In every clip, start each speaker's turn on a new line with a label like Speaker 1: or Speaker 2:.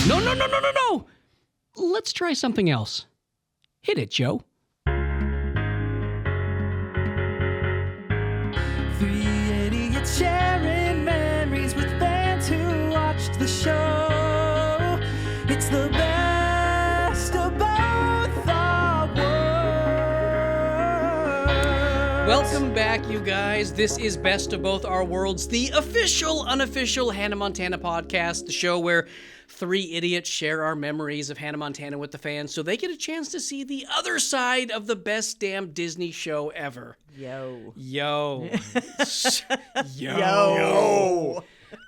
Speaker 1: No. Let's try something else. Hit it, Joe.
Speaker 2: Three idiots sharing memories with fans who watched the show. It's the best of both our worlds.
Speaker 1: Welcome back, you guys. This is Best of Both Our Worlds, the official, unofficial Hannah Montana podcast, the show where three idiots share our memories of Hannah Montana with the fans so they get a chance to see the other side of the best damn Disney show ever.
Speaker 3: Yo.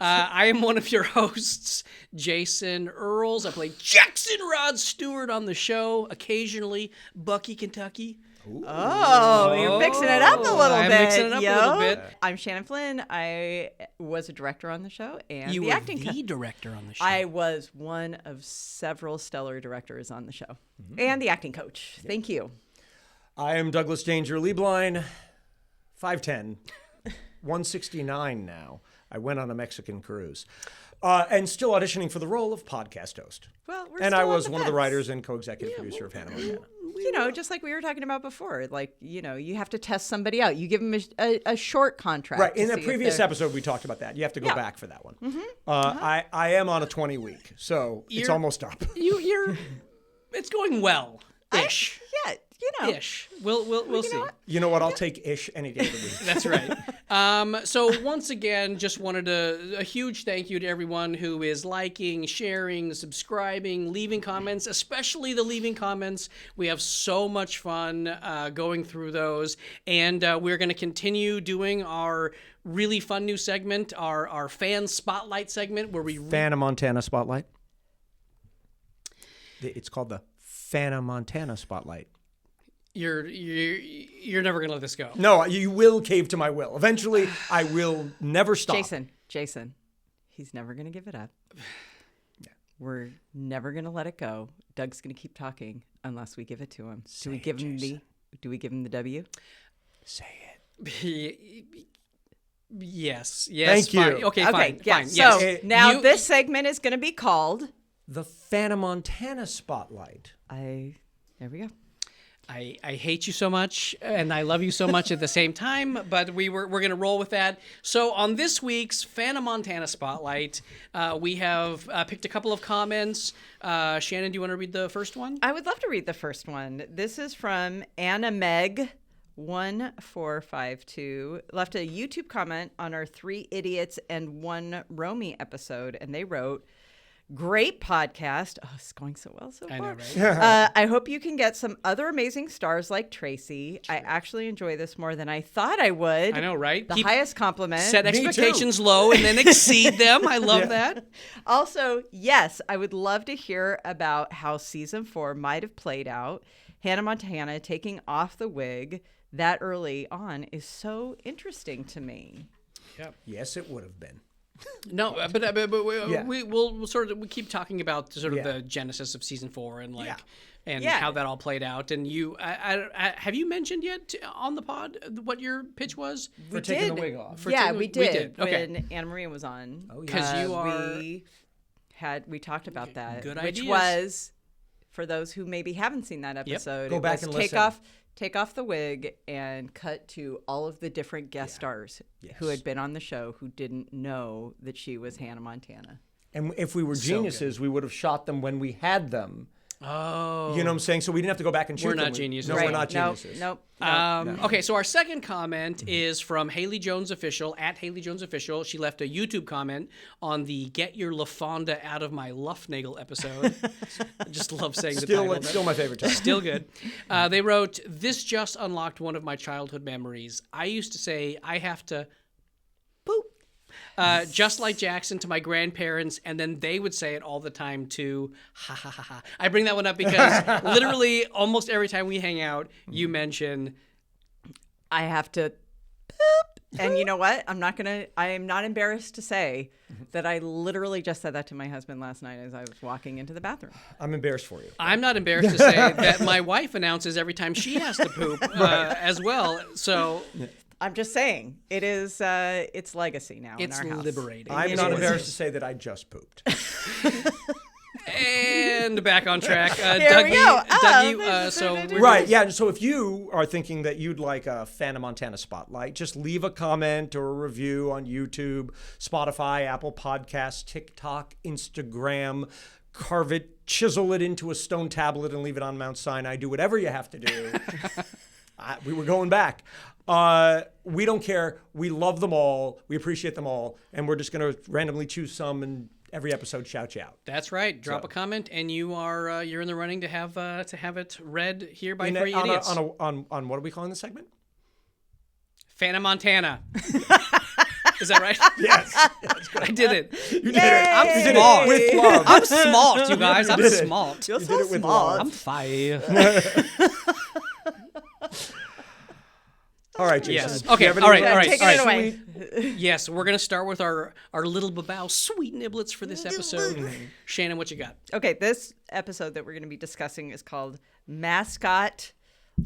Speaker 1: I am one of your hosts, Jason Earls. I play Jackson Rod Stewart on the show, occasionally Bucky, Kentucky.
Speaker 3: Oh, you're mixing it up a little bit.
Speaker 1: I'm mixing it up a little bit.
Speaker 3: I'm Shannon Flynn. I was a director on the show and
Speaker 1: You
Speaker 3: the
Speaker 1: were
Speaker 3: acting
Speaker 1: the director on the show.
Speaker 3: I was one of several stellar directors on the show and the acting coach. Thank you.
Speaker 4: I am Douglas Danger Lieblein, 5'10", 169 now. I went on a Mexican cruise. And still auditioning for the role of podcast host.
Speaker 3: Well, we're
Speaker 4: and
Speaker 3: still
Speaker 4: I
Speaker 3: on
Speaker 4: was
Speaker 3: the
Speaker 4: one of the
Speaker 3: fence.
Speaker 4: writers and co-executive producer of Hannah Montana.
Speaker 3: You know, just like we were talking about before, like, you know, you have to test somebody out. You give them a short contract.
Speaker 4: Right.
Speaker 3: to
Speaker 4: In the
Speaker 3: see if
Speaker 4: episode
Speaker 3: they're-
Speaker 4: episode, we talked about that. You have to go
Speaker 3: Yeah.
Speaker 4: back for that one. I am on a 20-week, so it's
Speaker 1: You're-
Speaker 4: almost up.
Speaker 1: You're. It's going well, ish.
Speaker 3: Yeah, you know.
Speaker 1: Ish. We'll see.
Speaker 4: You know what? I'll take ish any day of the week.
Speaker 1: That's right. So once again, just wanted a huge thank you to everyone who is liking, sharing, subscribing, leaving comments, especially the leaving comments. We have so much fun going through those. And we're going to continue doing our really fun new segment, our fan spotlight segment where we...
Speaker 4: Hannah Montana Spotlight. It's called the Hannah Montana Spotlight.
Speaker 1: You're never going to let this go.
Speaker 4: No, you will cave to my will. Eventually, I will never stop.
Speaker 3: Jason, he's never going to give it up. We're never going to let it go. Doug's going to keep talking unless we give it to him. Do we give him the W?
Speaker 4: Say it.
Speaker 1: Yes.
Speaker 4: Thank you.
Speaker 1: Fine. Okay, fine.
Speaker 3: Yeah.
Speaker 1: Fine.
Speaker 3: So
Speaker 1: Yes.
Speaker 3: now this segment is going to be called...
Speaker 4: The Hannah Montana Spotlight.
Speaker 3: There we go.
Speaker 1: I hate you so much, and I love you so much at the same time, but we're going to roll with that. So on this week's Hannah Montana Spotlight, we have picked a couple of comments. Shannon, do you want to read the first one?
Speaker 3: I would love to read the first one. This is from Anna Meg 1452. Left a YouTube comment on our 3 Idiots and 1 Romy episode, and they wrote, "Great podcast." Oh, it's going so well so far.
Speaker 1: I know, right?
Speaker 3: I hope you can get some other amazing stars like Tracy. I actually enjoy this more than I thought I would.
Speaker 1: I know, right?
Speaker 3: The highest compliment.
Speaker 1: Set expectations low and then exceed them. I love that.
Speaker 3: Also, yes, I would love to hear about how season 4 might have played out. Hannah Montana taking off the wig that early on is so interesting to me.
Speaker 1: Yep.
Speaker 4: Yes, it would have been.
Speaker 1: No, but
Speaker 4: Yeah.
Speaker 1: we'll we keep talking about sort of
Speaker 4: Yeah.
Speaker 1: the genesis of season 4 and
Speaker 3: Yeah.
Speaker 1: how that all played out. And you, have you mentioned yet on the pod what your pitch was?
Speaker 4: For taking the wig off.
Speaker 3: Yeah,
Speaker 1: taking-
Speaker 3: we
Speaker 1: we
Speaker 3: did
Speaker 1: did. Okay.
Speaker 3: when Anna Maria was on.
Speaker 4: Oh, yeah.
Speaker 1: 'Cause you are-
Speaker 3: we talked about that,
Speaker 1: Good
Speaker 3: which
Speaker 1: ideas.
Speaker 3: was for those who maybe haven't seen that episode.
Speaker 4: Go
Speaker 3: it
Speaker 4: back
Speaker 3: was
Speaker 4: and
Speaker 3: take
Speaker 4: listen.
Speaker 3: take off the wig and cut to all of the different guest stars who had been on the show who didn't know that she was Hannah Montana.
Speaker 4: And if we were geniuses, we would have shot them when we had them.
Speaker 1: Oh.
Speaker 4: You know what I'm saying? So we didn't have to go back and shoot
Speaker 1: We're
Speaker 4: them.
Speaker 1: not geniuses.
Speaker 4: No,
Speaker 1: Right.
Speaker 4: we're not
Speaker 3: Nope,
Speaker 4: geniuses.
Speaker 3: Nope.
Speaker 1: Okay, so our second comment is from Haley Jones Official, at Haley Jones Official. She left a YouTube comment on the Get Your LaFonda Out of My Luffnagel episode. I just love saying the title.
Speaker 4: It's still my favorite time.
Speaker 1: Still good. They wrote, "This just unlocked one of my childhood memories. I used to say, I have to poop. Just like Jackson to my grandparents, and then they would say it all the time too. Ha ha ha ha. I bring that one up because literally almost every time we hang out, you mention
Speaker 3: I have to poop. And you know what? I am not embarrassed to say that I literally just said that to my husband last night as I was walking into the bathroom.
Speaker 4: I'm embarrassed for you.
Speaker 1: I'm not embarrassed to say that my wife announces every time she has to poop as well. So
Speaker 3: I'm just saying, it is it's legacy now in
Speaker 1: it's
Speaker 3: our house.
Speaker 1: liberating.
Speaker 4: I'm
Speaker 1: is
Speaker 4: not
Speaker 1: what it
Speaker 4: embarrassed
Speaker 1: is.
Speaker 4: to say that I just pooped.
Speaker 1: And back on track.
Speaker 3: Here we go.
Speaker 1: Dougie, so we're
Speaker 4: Right, yeah. So if you are thinking that you'd like a Hannah Montana spotlight, just leave a comment or a review on YouTube, Spotify, Apple Podcasts, TikTok, Instagram. Carve it, chisel it into a stone tablet and leave it on Mount Sinai. Do whatever you have to do. We were going back. We don't care. We love them all. We appreciate them all. And we're just going to randomly choose some and every episode shout you out.
Speaker 1: That's right. Drop a comment, and you're in the running to have it read here by three idiots.
Speaker 4: On what are we calling this segment?
Speaker 1: Hannah Montana. Is that right?
Speaker 4: Yes.
Speaker 1: I did it.
Speaker 4: You did it.
Speaker 1: I'm
Speaker 4: You
Speaker 1: smart.
Speaker 4: did it with love.
Speaker 1: I'm smart, you guys. I'm
Speaker 4: did it.
Speaker 1: smart.
Speaker 3: You're
Speaker 4: You
Speaker 3: so
Speaker 4: did it with
Speaker 3: smart.
Speaker 4: love.
Speaker 1: I'm five.
Speaker 4: All right, Jason.
Speaker 1: Yes.
Speaker 4: Do you
Speaker 1: Okay.
Speaker 4: have any
Speaker 1: All right.
Speaker 4: more
Speaker 1: All right.
Speaker 3: Take
Speaker 1: All
Speaker 3: it
Speaker 1: right.
Speaker 3: away.
Speaker 1: Yes, we're gonna start with our little babao sweet niblets for this episode. Shannon, what you got?
Speaker 3: Okay, this episode that we're going to be discussing is called Mascot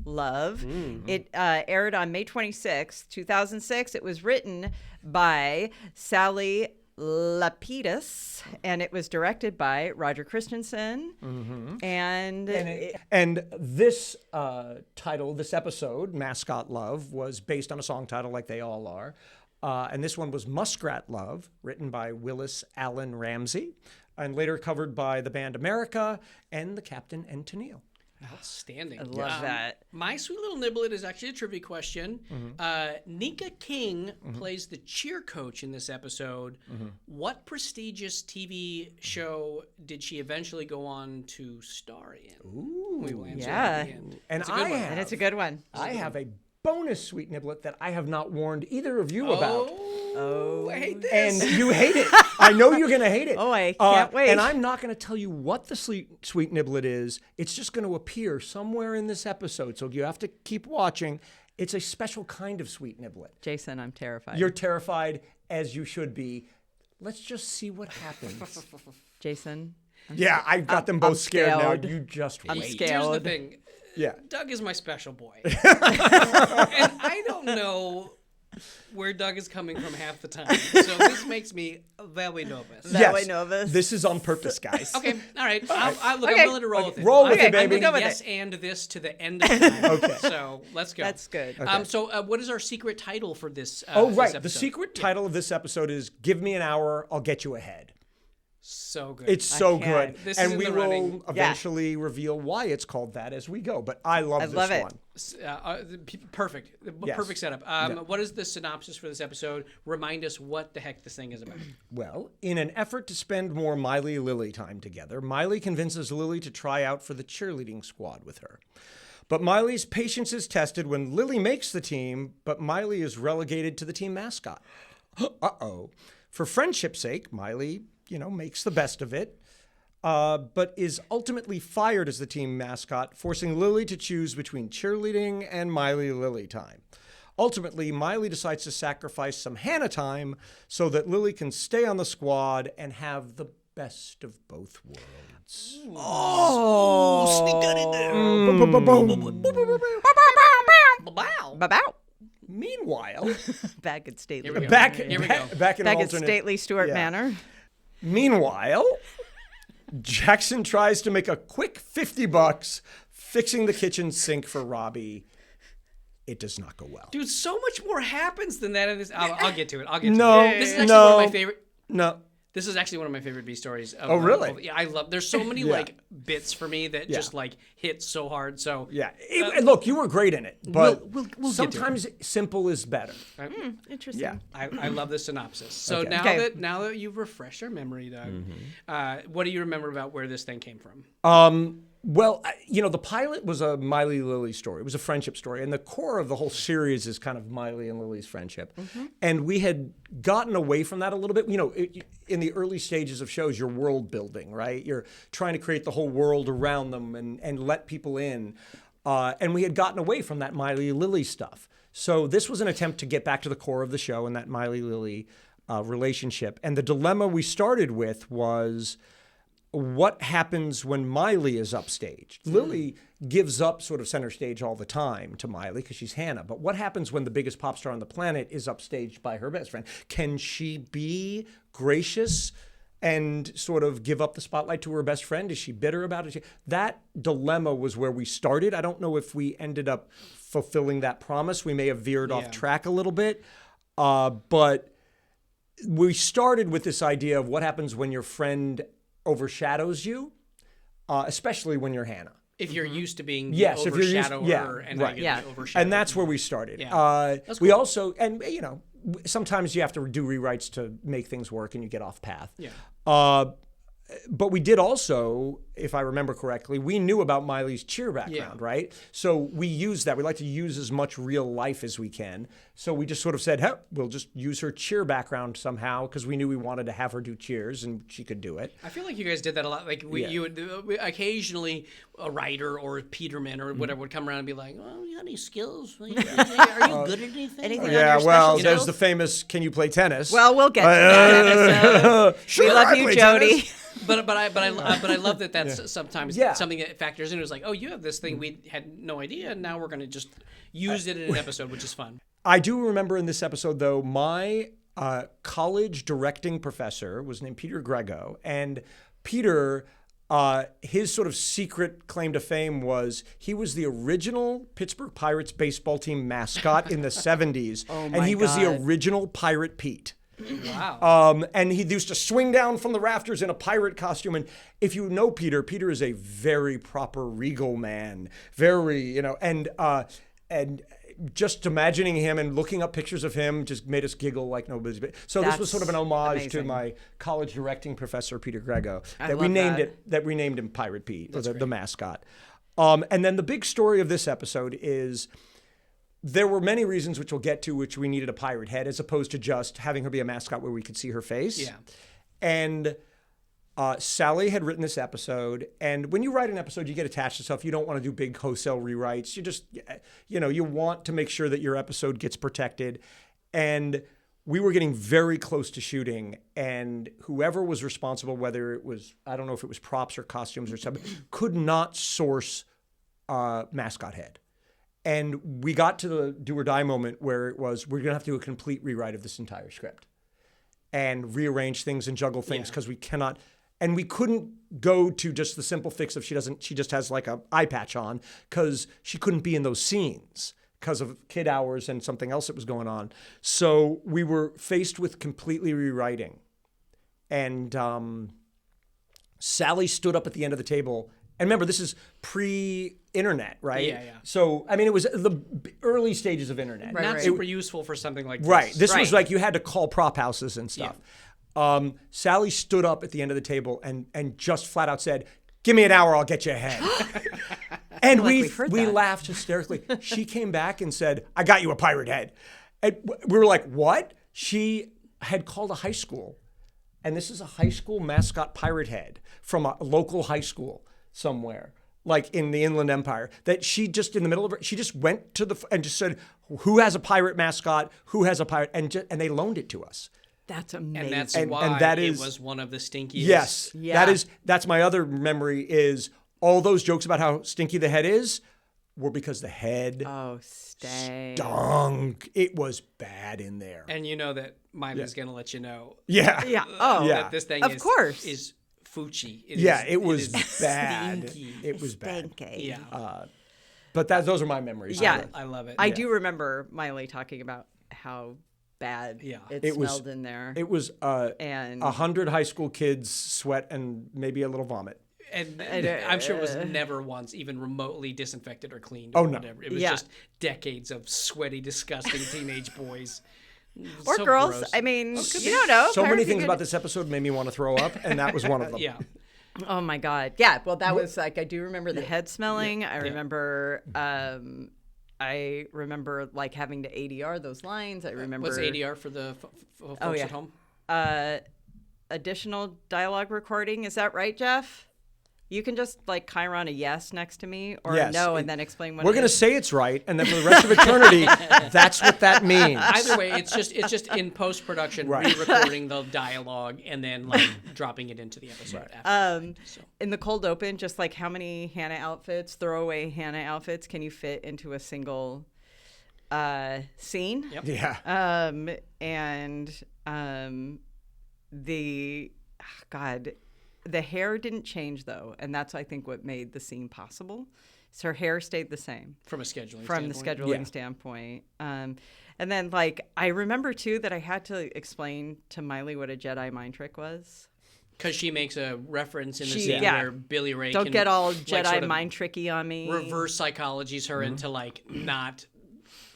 Speaker 3: Love. It aired on May 26th, 2006. It was written by Sally Lapidus, and it was directed by Roger Christensen. And
Speaker 4: this title, this episode, Mascot Love, was based on a song title like they all are. And this one was Muskrat Love, written by Willis Allen Ramsey, and later covered by the band America and the Captain and Tennille.
Speaker 1: Outstanding.
Speaker 3: I love that.
Speaker 1: My sweet little niblet is actually a trivia question. Nika King plays the cheer coach in this episode. What prestigious TV show did she eventually go on to star in?
Speaker 4: Ooh.
Speaker 1: We will answer
Speaker 3: Yeah.
Speaker 1: that at the end.
Speaker 4: And
Speaker 1: It's a good one.
Speaker 3: And it's a good one.
Speaker 4: I have a bonus sweet niblet that I have not warned either of you about.
Speaker 1: Oh, I hate this.
Speaker 4: And you hate it. I know you're going to hate it.
Speaker 3: Oh, I can't wait.
Speaker 4: And I'm not going to tell you what the sweet niblet is. It's just going to appear somewhere in this episode. So you have to keep watching. It's a special kind of sweet niblet.
Speaker 3: Jason, I'm terrified.
Speaker 4: You're terrified, as you should be. Let's just see what happens.
Speaker 3: Jason.
Speaker 4: Yeah, I've got them both
Speaker 3: I'm
Speaker 4: scared now.
Speaker 3: scared.
Speaker 4: You just
Speaker 3: I'm
Speaker 4: wait.
Speaker 3: scared.
Speaker 1: Here's the thing.
Speaker 4: Yeah.
Speaker 1: Doug is my special boy. And I don't know where Doug is coming from half the time. So this makes me very nervous.
Speaker 3: Very nervous.
Speaker 4: This is on purpose, guys.
Speaker 1: Okay, all right. I'm
Speaker 3: Okay.
Speaker 1: willing to roll with it.
Speaker 4: Roll with
Speaker 3: Okay,
Speaker 4: it, baby.
Speaker 3: I'm gonna go with
Speaker 1: yes,
Speaker 3: it.
Speaker 1: and this to the end of time.
Speaker 4: Okay.
Speaker 1: So let's go.
Speaker 3: That's good.
Speaker 1: So what is our secret title for this?
Speaker 4: Oh,
Speaker 1: this
Speaker 4: right.
Speaker 1: episode?
Speaker 4: The secret title of this episode is "Give Me an Hour, I'll Get You Ahead."
Speaker 1: So good.
Speaker 4: It's so
Speaker 3: can't.
Speaker 4: good,
Speaker 1: This is
Speaker 4: and
Speaker 1: in
Speaker 4: we
Speaker 1: the
Speaker 4: will
Speaker 1: running.
Speaker 4: eventually reveal why it's called that as we go. But I love this
Speaker 3: love it.
Speaker 4: one.
Speaker 1: Perfect.
Speaker 4: Yes.
Speaker 1: Perfect setup. What is the synopsis for this episode? Remind us what the heck this thing is about.
Speaker 4: Well, in an effort to spend more Miley-Lily time together, Miley convinces Lily to try out for the cheerleading squad with her. But Miley's patience is tested when Lily makes the team, but Miley is relegated to the team mascot. Uh-oh. For friendship's sake, Miley, makes the best of it, but is ultimately fired as the team mascot, forcing Lily to choose between cheerleading and Miley-Lily time. Ultimately, Miley decides to sacrifice some Hannah time so that Lily can stay on the squad and have the best of both worlds.
Speaker 1: Oh, sneak that in there. Wow.
Speaker 3: Ba-bow.
Speaker 4: Meanwhile,
Speaker 3: Back at Stately.
Speaker 1: Here we go.
Speaker 4: back
Speaker 1: Here we
Speaker 4: in
Speaker 3: Back
Speaker 4: an
Speaker 3: at
Speaker 4: alternate.
Speaker 3: Stately Stewart
Speaker 4: yeah.
Speaker 3: Manor.
Speaker 4: Meanwhile, Jackson tries to make a quick $50 fixing the kitchen sink for Robbie. It does not go well.
Speaker 1: Dude, so much more happens than that in this. I'll get to it. I'll get
Speaker 4: No,
Speaker 1: to it. This is actually
Speaker 4: no.
Speaker 1: one of my favorite.
Speaker 4: No.
Speaker 1: This is actually one of my favorite B stories.
Speaker 4: Oh, really?
Speaker 1: Yeah, I love. There's so many
Speaker 4: Yeah.
Speaker 1: bits for me that
Speaker 4: Yeah.
Speaker 1: just hit so hard. So
Speaker 4: Yeah. Look, you were great in it, but
Speaker 1: we'll get to it.
Speaker 4: sometimes simple is better.
Speaker 3: Interesting.
Speaker 4: Yeah.
Speaker 1: I love this synopsis. So
Speaker 4: Okay.
Speaker 1: now that you've refreshed our memory, Doug, what do you remember about where this thing came from?
Speaker 4: Well, the pilot was a Miley Lily story. It was a friendship story. And the core of the whole series is kind of Miley and Lily's friendship. And we had gotten away from that a little bit. In the early stages of shows, you're world building, right? You're trying to create the whole world around them and let people in. And we had gotten away from that Miley Lily stuff. So this was an attempt to get back to the core of the show and that Miley Lily relationship. And the dilemma we started with was, what happens when Miley is upstaged? Lily gives up sort of center stage all the time to Miley because she's Hannah. But what happens when the biggest pop star on the planet is upstaged by her best friend? Can she be gracious and sort of give up the spotlight to her best friend? Is she bitter about it? That dilemma was where we started. I don't know if we ended up fulfilling that promise. We may have veered off track a little bit. But we started with this idea of what happens when your friend overshadows you, especially when you're Hannah.
Speaker 1: If you're used to being
Speaker 4: Yes,
Speaker 1: the
Speaker 4: if you're used,
Speaker 1: overshadower and now you're the overshadowed.
Speaker 4: And that's where we started.
Speaker 1: Yeah. That's
Speaker 4: We
Speaker 1: cool.
Speaker 4: also, and you know, sometimes you have to do rewrites to make things work and you get off path.
Speaker 1: Yeah.
Speaker 4: But we did also, if I remember correctly, we knew about Miley's cheer background, right? So we used that. We like to use as much real life as we can. So we just sort of said, hey, we'll just use her cheer background somehow because we knew we wanted to have her do cheers and she could do it.
Speaker 1: I feel like you guys did that a lot. Like you would occasionally a writer or Peterman or whatever would come around and be like, "Oh, you got any skills? Are you good at anything?"
Speaker 3: Anything on
Speaker 4: Yeah,
Speaker 3: your
Speaker 4: well,
Speaker 3: special
Speaker 4: there's
Speaker 3: skills?
Speaker 4: the famous, can you play tennis?
Speaker 3: Well, we'll get to that episode.
Speaker 4: Sure,
Speaker 3: We love
Speaker 4: I
Speaker 3: you,
Speaker 4: play
Speaker 3: Jody.
Speaker 4: tennis.
Speaker 1: But I love that that's sometimes something that factors in. It was like, oh, you have this thing we had no idea, and now we're going to just use it in an episode, which is fun.
Speaker 4: I do remember in this episode, though, my college directing professor was named Peter Grego. And Peter, his sort of secret claim to fame was he was the original Pittsburgh Pirates baseball team mascot in the 70s. And he was the original Pirate Pete.
Speaker 1: Wow.
Speaker 4: And he used to swing down from the rafters in a pirate costume. And if you know Peter, Peter is a very proper, regal man. Very, you know, and just imagining him and looking up pictures of him just made us giggle like nobody's business. So this was sort of an homage to my college directing professor, Peter Grego, that we named him Pirate Pete, or the mascot. And then the big story of this episode is there were many reasons, which we'll get to, which we needed a pirate head as opposed to just having her be a mascot where we could see her face.
Speaker 1: Yeah.
Speaker 4: And Sally had written this episode, and when you write an episode, you get attached to stuff. You don't want to do big wholesale rewrites. You just, you know, you want to make sure that your episode gets protected. And we were getting very close to shooting, and whoever was responsible, whether it was, I don't know if it was props or costumes or something, could not source mascot head. And we got to the do or die moment where it was, we're going to have to do a complete rewrite of this entire script and rearrange things and juggle things because we cannot, and we couldn't go to just the simple fix of she just has like a eye patch on because she couldn't be in those scenes because of kid hours and something else that was going on. So we were faced with completely rewriting. And Sally stood up at the end of the table. And remember, this is pre-internet, right?
Speaker 1: Yeah.
Speaker 4: So, I mean, it was the early stages of internet.
Speaker 1: Not super useful for something like this.
Speaker 4: Right. This was like you had to call prop houses and stuff. Sally stood up at the end of the table and just flat out said, "Give me an hour, I'll get you a head." And we laughed hysterically. She came back and said, "I got you a pirate head." And we were like, what? She had called a high school. And this is a high school mascot pirate head from a local high school somewhere, like in the Inland Empire, that she just in the middle of she just went to and just said, "Who has a pirate mascot? Who has a pirate?" And they loaned it to us.
Speaker 3: That's amazing.
Speaker 1: And that's why it was one of the stinkiest.
Speaker 4: Yes, that's my other memory is all those jokes about how stinky the head is were because the head stunk. It was bad in there.
Speaker 1: And you know that Miley's going to let you know.
Speaker 4: Yeah.
Speaker 1: That this thing is Fucci.
Speaker 4: It was bad.
Speaker 1: Stinky.
Speaker 4: It was bad.
Speaker 3: Stinky.
Speaker 1: Yeah.
Speaker 4: But those are my memories.
Speaker 3: Yeah.
Speaker 1: I love it.
Speaker 3: I do remember Miley talking about how bad it smelled in there.
Speaker 4: It was
Speaker 3: and
Speaker 4: 100 high school kids sweat and maybe a little vomit.
Speaker 1: And I'm sure it was never once even remotely disinfected or cleaned.
Speaker 4: Oh,
Speaker 1: or
Speaker 4: no.
Speaker 1: whatever. It was just decades of sweaty, disgusting teenage boys.
Speaker 3: Or
Speaker 1: So
Speaker 3: girls.
Speaker 1: gross.
Speaker 3: I mean, you don't know.
Speaker 4: So many things about this episode made me want to throw up, and that was one of them.
Speaker 1: Yeah.
Speaker 3: Oh my God. Yeah. Well, that was like, I do remember the head smelling. I remember, like having to ADR those lines. I remember.
Speaker 1: What's ADR for the folks at home?
Speaker 3: Additional dialogue recording. Is that right, Jeff? You can just like Chiron a yes next to me or a no and then explain what
Speaker 4: we're going to say it's right, and then for the rest of eternity, that's what that means.
Speaker 1: Either way, it's just in post-production, re-recording the dialogue and then like dropping it into the episode after.
Speaker 3: In the cold open, just like how many Hannah outfits, throwaway Hannah outfits, can you fit into a single scene?
Speaker 1: Yep.
Speaker 4: Yeah.
Speaker 3: God, the hair didn't change though, and that's I think what made the scene possible. So her hair stayed the same
Speaker 1: From a scheduling
Speaker 3: from the
Speaker 1: standpoint.
Speaker 3: scheduling
Speaker 4: Yeah.
Speaker 3: standpoint. And then like I remember too that I had to explain to Miley what a Jedi mind trick was.
Speaker 1: Because she makes a reference in the
Speaker 3: She-
Speaker 1: scene
Speaker 3: yeah.
Speaker 1: where Billy Ray
Speaker 3: Don't
Speaker 1: can,
Speaker 3: get all
Speaker 1: like,
Speaker 3: Jedi
Speaker 1: sort of
Speaker 3: mind tricky on me.
Speaker 1: reverse psychologies her into like not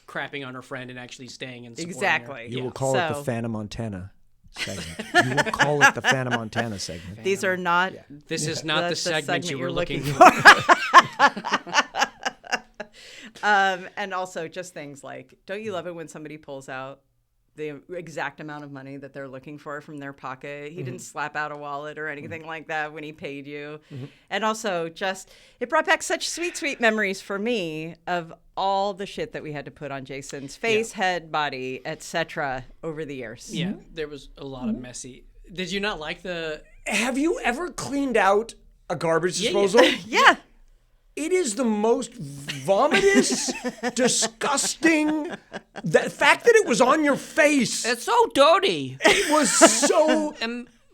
Speaker 1: crapping on her friend and actually staying and supporting her.
Speaker 3: Exactly.
Speaker 4: You
Speaker 1: Yeah.
Speaker 4: will call it the
Speaker 3: So-
Speaker 4: Hannah Montana segment. You will call it the Hannah Montana segment.
Speaker 3: These are not.
Speaker 1: This is not the segment you were looking for.
Speaker 3: And also just things like, don't you love it when somebody pulls out the exact amount of money that they're looking for from their pocket? He didn't slap out a wallet or anything like that when he paid you. And also just, it brought back such sweet, sweet memories for me of all the shit that we had to put on Jason's face, head, body, etc. over the years.
Speaker 1: Yeah, there was a lot of messy. Did you not like the?
Speaker 4: Have you ever cleaned out a garbage
Speaker 1: Yeah,
Speaker 4: disposal?
Speaker 3: Yeah.
Speaker 4: It is the most vomitous, disgusting. The fact that it was on your face.
Speaker 1: It's so dirty.
Speaker 4: It was so.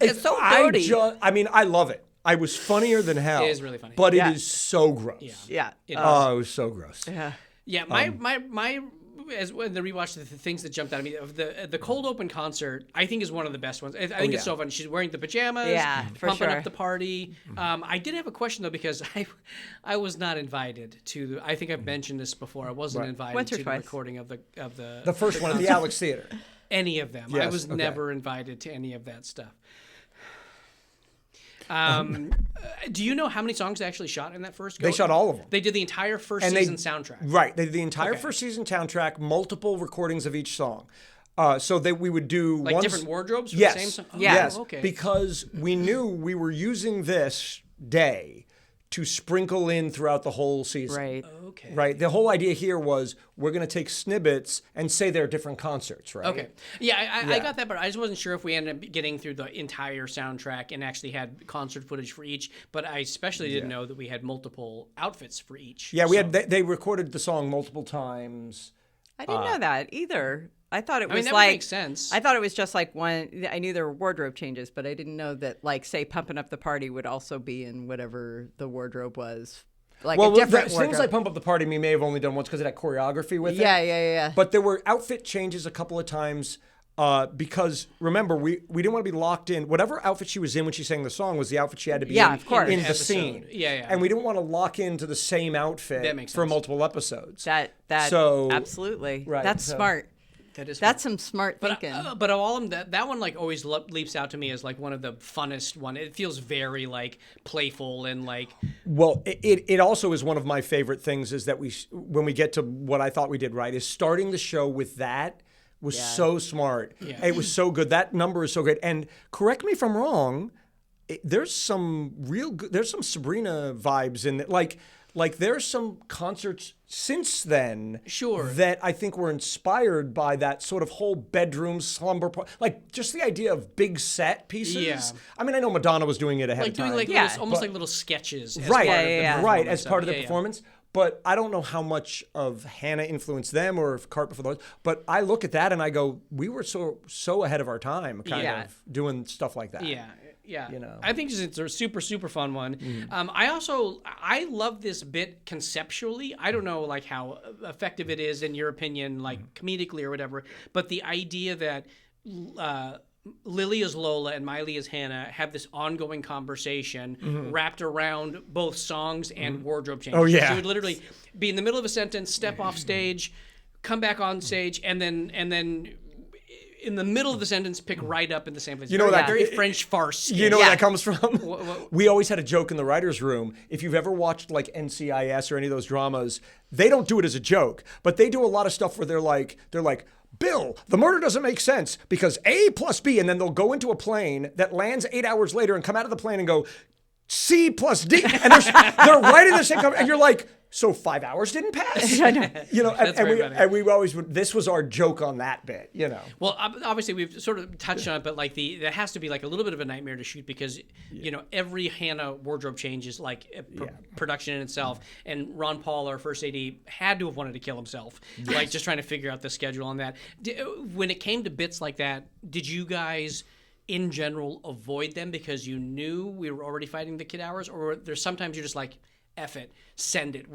Speaker 1: It's so dirty.
Speaker 4: I mean, I love it. I was funnier than hell.
Speaker 1: It is really funny.
Speaker 4: But
Speaker 3: Yeah.
Speaker 4: it is so gross.
Speaker 3: Yeah.
Speaker 4: Oh, it was so gross.
Speaker 3: Yeah.
Speaker 1: Yeah, my as when the rewatch the things that jumped out at me of the cold open concert, I think is one of the best ones. I think it's so fun. She's wearing the pajamas,
Speaker 3: Yeah, for
Speaker 1: pumping
Speaker 3: sure.
Speaker 1: up the party. I did have a question though because I was not invited to. I think I've mentioned this before. I wasn't invited
Speaker 3: Once or
Speaker 1: to the
Speaker 3: twice.
Speaker 1: recording of the
Speaker 4: The first one at the Alex Theater.
Speaker 1: any of them. I
Speaker 4: Yes,
Speaker 1: was
Speaker 4: okay.
Speaker 1: never invited to any of that stuff. Do you know how many songs they actually shot in that first go?
Speaker 4: They shot all of them.
Speaker 1: They did the entire first
Speaker 4: And
Speaker 1: season soundtrack.
Speaker 4: Right. They did the entire
Speaker 1: Okay.
Speaker 4: first season soundtrack, multiple recordings of each song. So that we would do
Speaker 1: Like
Speaker 4: one
Speaker 1: different wardrobes for
Speaker 4: yes.
Speaker 1: the same song? Oh,
Speaker 4: Yes.
Speaker 1: okay.
Speaker 4: Because we knew we were using this day to sprinkle in throughout the whole season.
Speaker 3: Right.
Speaker 1: Okay.
Speaker 4: Right. The whole idea here was we're going to take snippets and say they're different concerts, right?
Speaker 1: Okay. Yeah, I
Speaker 4: Yeah.
Speaker 1: got that, but I just wasn't sure if we ended up getting through the entire soundtrack and actually had concert footage for each. But I especially didn't know that we had multiple outfits for each.
Speaker 4: Yeah, we
Speaker 1: So-
Speaker 4: had they recorded the song multiple times.
Speaker 3: I didn't know that either. I thought it
Speaker 1: I mean,
Speaker 3: was
Speaker 1: that would
Speaker 3: like
Speaker 1: make sense.
Speaker 3: I thought it was just like one. I knew there were wardrobe changes, but I didn't know that like say "Pumping Up the Party" would also be in whatever the wardrobe was, like
Speaker 4: Well,
Speaker 3: a different
Speaker 4: things
Speaker 3: wardrobe.
Speaker 4: like Pump Up the Party we may have only done once because it had choreography with
Speaker 3: yeah,
Speaker 4: it.
Speaker 3: yeah.
Speaker 4: But there were outfit changes a couple of times because remember we didn't want to be locked in. Whatever outfit she was in when she sang the song was the outfit she had to be
Speaker 3: Yeah,
Speaker 4: in,
Speaker 3: of course.
Speaker 4: in the
Speaker 1: Episode.
Speaker 4: scene.
Speaker 1: Yeah.
Speaker 4: And we didn't want to lock into the same outfit
Speaker 1: That makes
Speaker 4: for
Speaker 1: sense.
Speaker 4: multiple episodes.
Speaker 3: that
Speaker 4: So-
Speaker 3: absolutely
Speaker 4: Right,
Speaker 3: That's
Speaker 4: so-
Speaker 3: smart.
Speaker 1: That is
Speaker 3: That's some smart
Speaker 1: But
Speaker 3: thinking.
Speaker 1: but of all of them, that one like always leaps out to me as like one of the funnest one. It feels very like playful and like
Speaker 4: Well, it also is one of my favorite things is that when we get to what I thought we did right is starting the show with that was so smart.
Speaker 1: Yeah.
Speaker 4: It was so good. That number is so great. And correct me if I'm wrong, there's some real good, there's some Sabrina vibes in it. Like there's some concerts since then
Speaker 1: Sure.
Speaker 4: that I think were inspired by that sort of whole bedroom slumber part. Like just the idea of big set pieces.
Speaker 1: Yeah.
Speaker 4: I mean, I know Madonna was doing it ahead
Speaker 1: like
Speaker 4: of time.
Speaker 1: doing like
Speaker 3: Yeah.
Speaker 1: little, almost like little sketches. As
Speaker 4: Right,
Speaker 1: part of the
Speaker 3: yeah.
Speaker 4: right,
Speaker 1: performance
Speaker 4: as part of the
Speaker 1: it. Yeah.
Speaker 4: performance. But I don't know how much of Hannah influenced them or if Cart before those. But I look at that and I go, we were so ahead of our time, kind
Speaker 1: Yeah.
Speaker 4: of doing stuff like that.
Speaker 1: Yeah. Yeah,
Speaker 4: You know.
Speaker 1: I think it's a super fun one. I love this bit conceptually. I don't know like how effective it is in your opinion, like comedically or whatever. But the idea that Lily is Lola and Miley is Hannah have this ongoing conversation wrapped around both songs and wardrobe changes.
Speaker 4: Oh, yeah.
Speaker 1: She would literally be in the middle of a sentence, step off stage, come back on stage, and then in the middle of the sentence pick right up in the same place.
Speaker 4: You know
Speaker 1: very,
Speaker 4: that-
Speaker 1: very French farce.
Speaker 4: You know where that comes from?
Speaker 1: what-
Speaker 4: We always had a joke in the writer's room. If you've ever watched like NCIS or any of those dramas, they don't do it as a joke, but they do a lot of stuff where they're like, Bill, the murder doesn't make sense because A plus B, and then they'll go into a plane that lands 8 hours later and come out of the plane and go C plus D, and they're right in the same and you're like, so 5 hours didn't pass?
Speaker 3: I know.
Speaker 4: You know,
Speaker 1: That's very funny.
Speaker 4: and we always this was our joke on that bit, you know.
Speaker 1: Well, obviously we've sort of touched on it, but like that has to be like a little bit of a nightmare to shoot because you know every Hannah wardrobe change is like a production in itself. And Ron Paul, our first AD, had to have wanted to kill himself, like just trying to figure out the schedule on that. When it came to bits like that, did you guys in general avoid them because you knew we were already fighting the kid hours, or there's sometimes you're just like, F it, send it.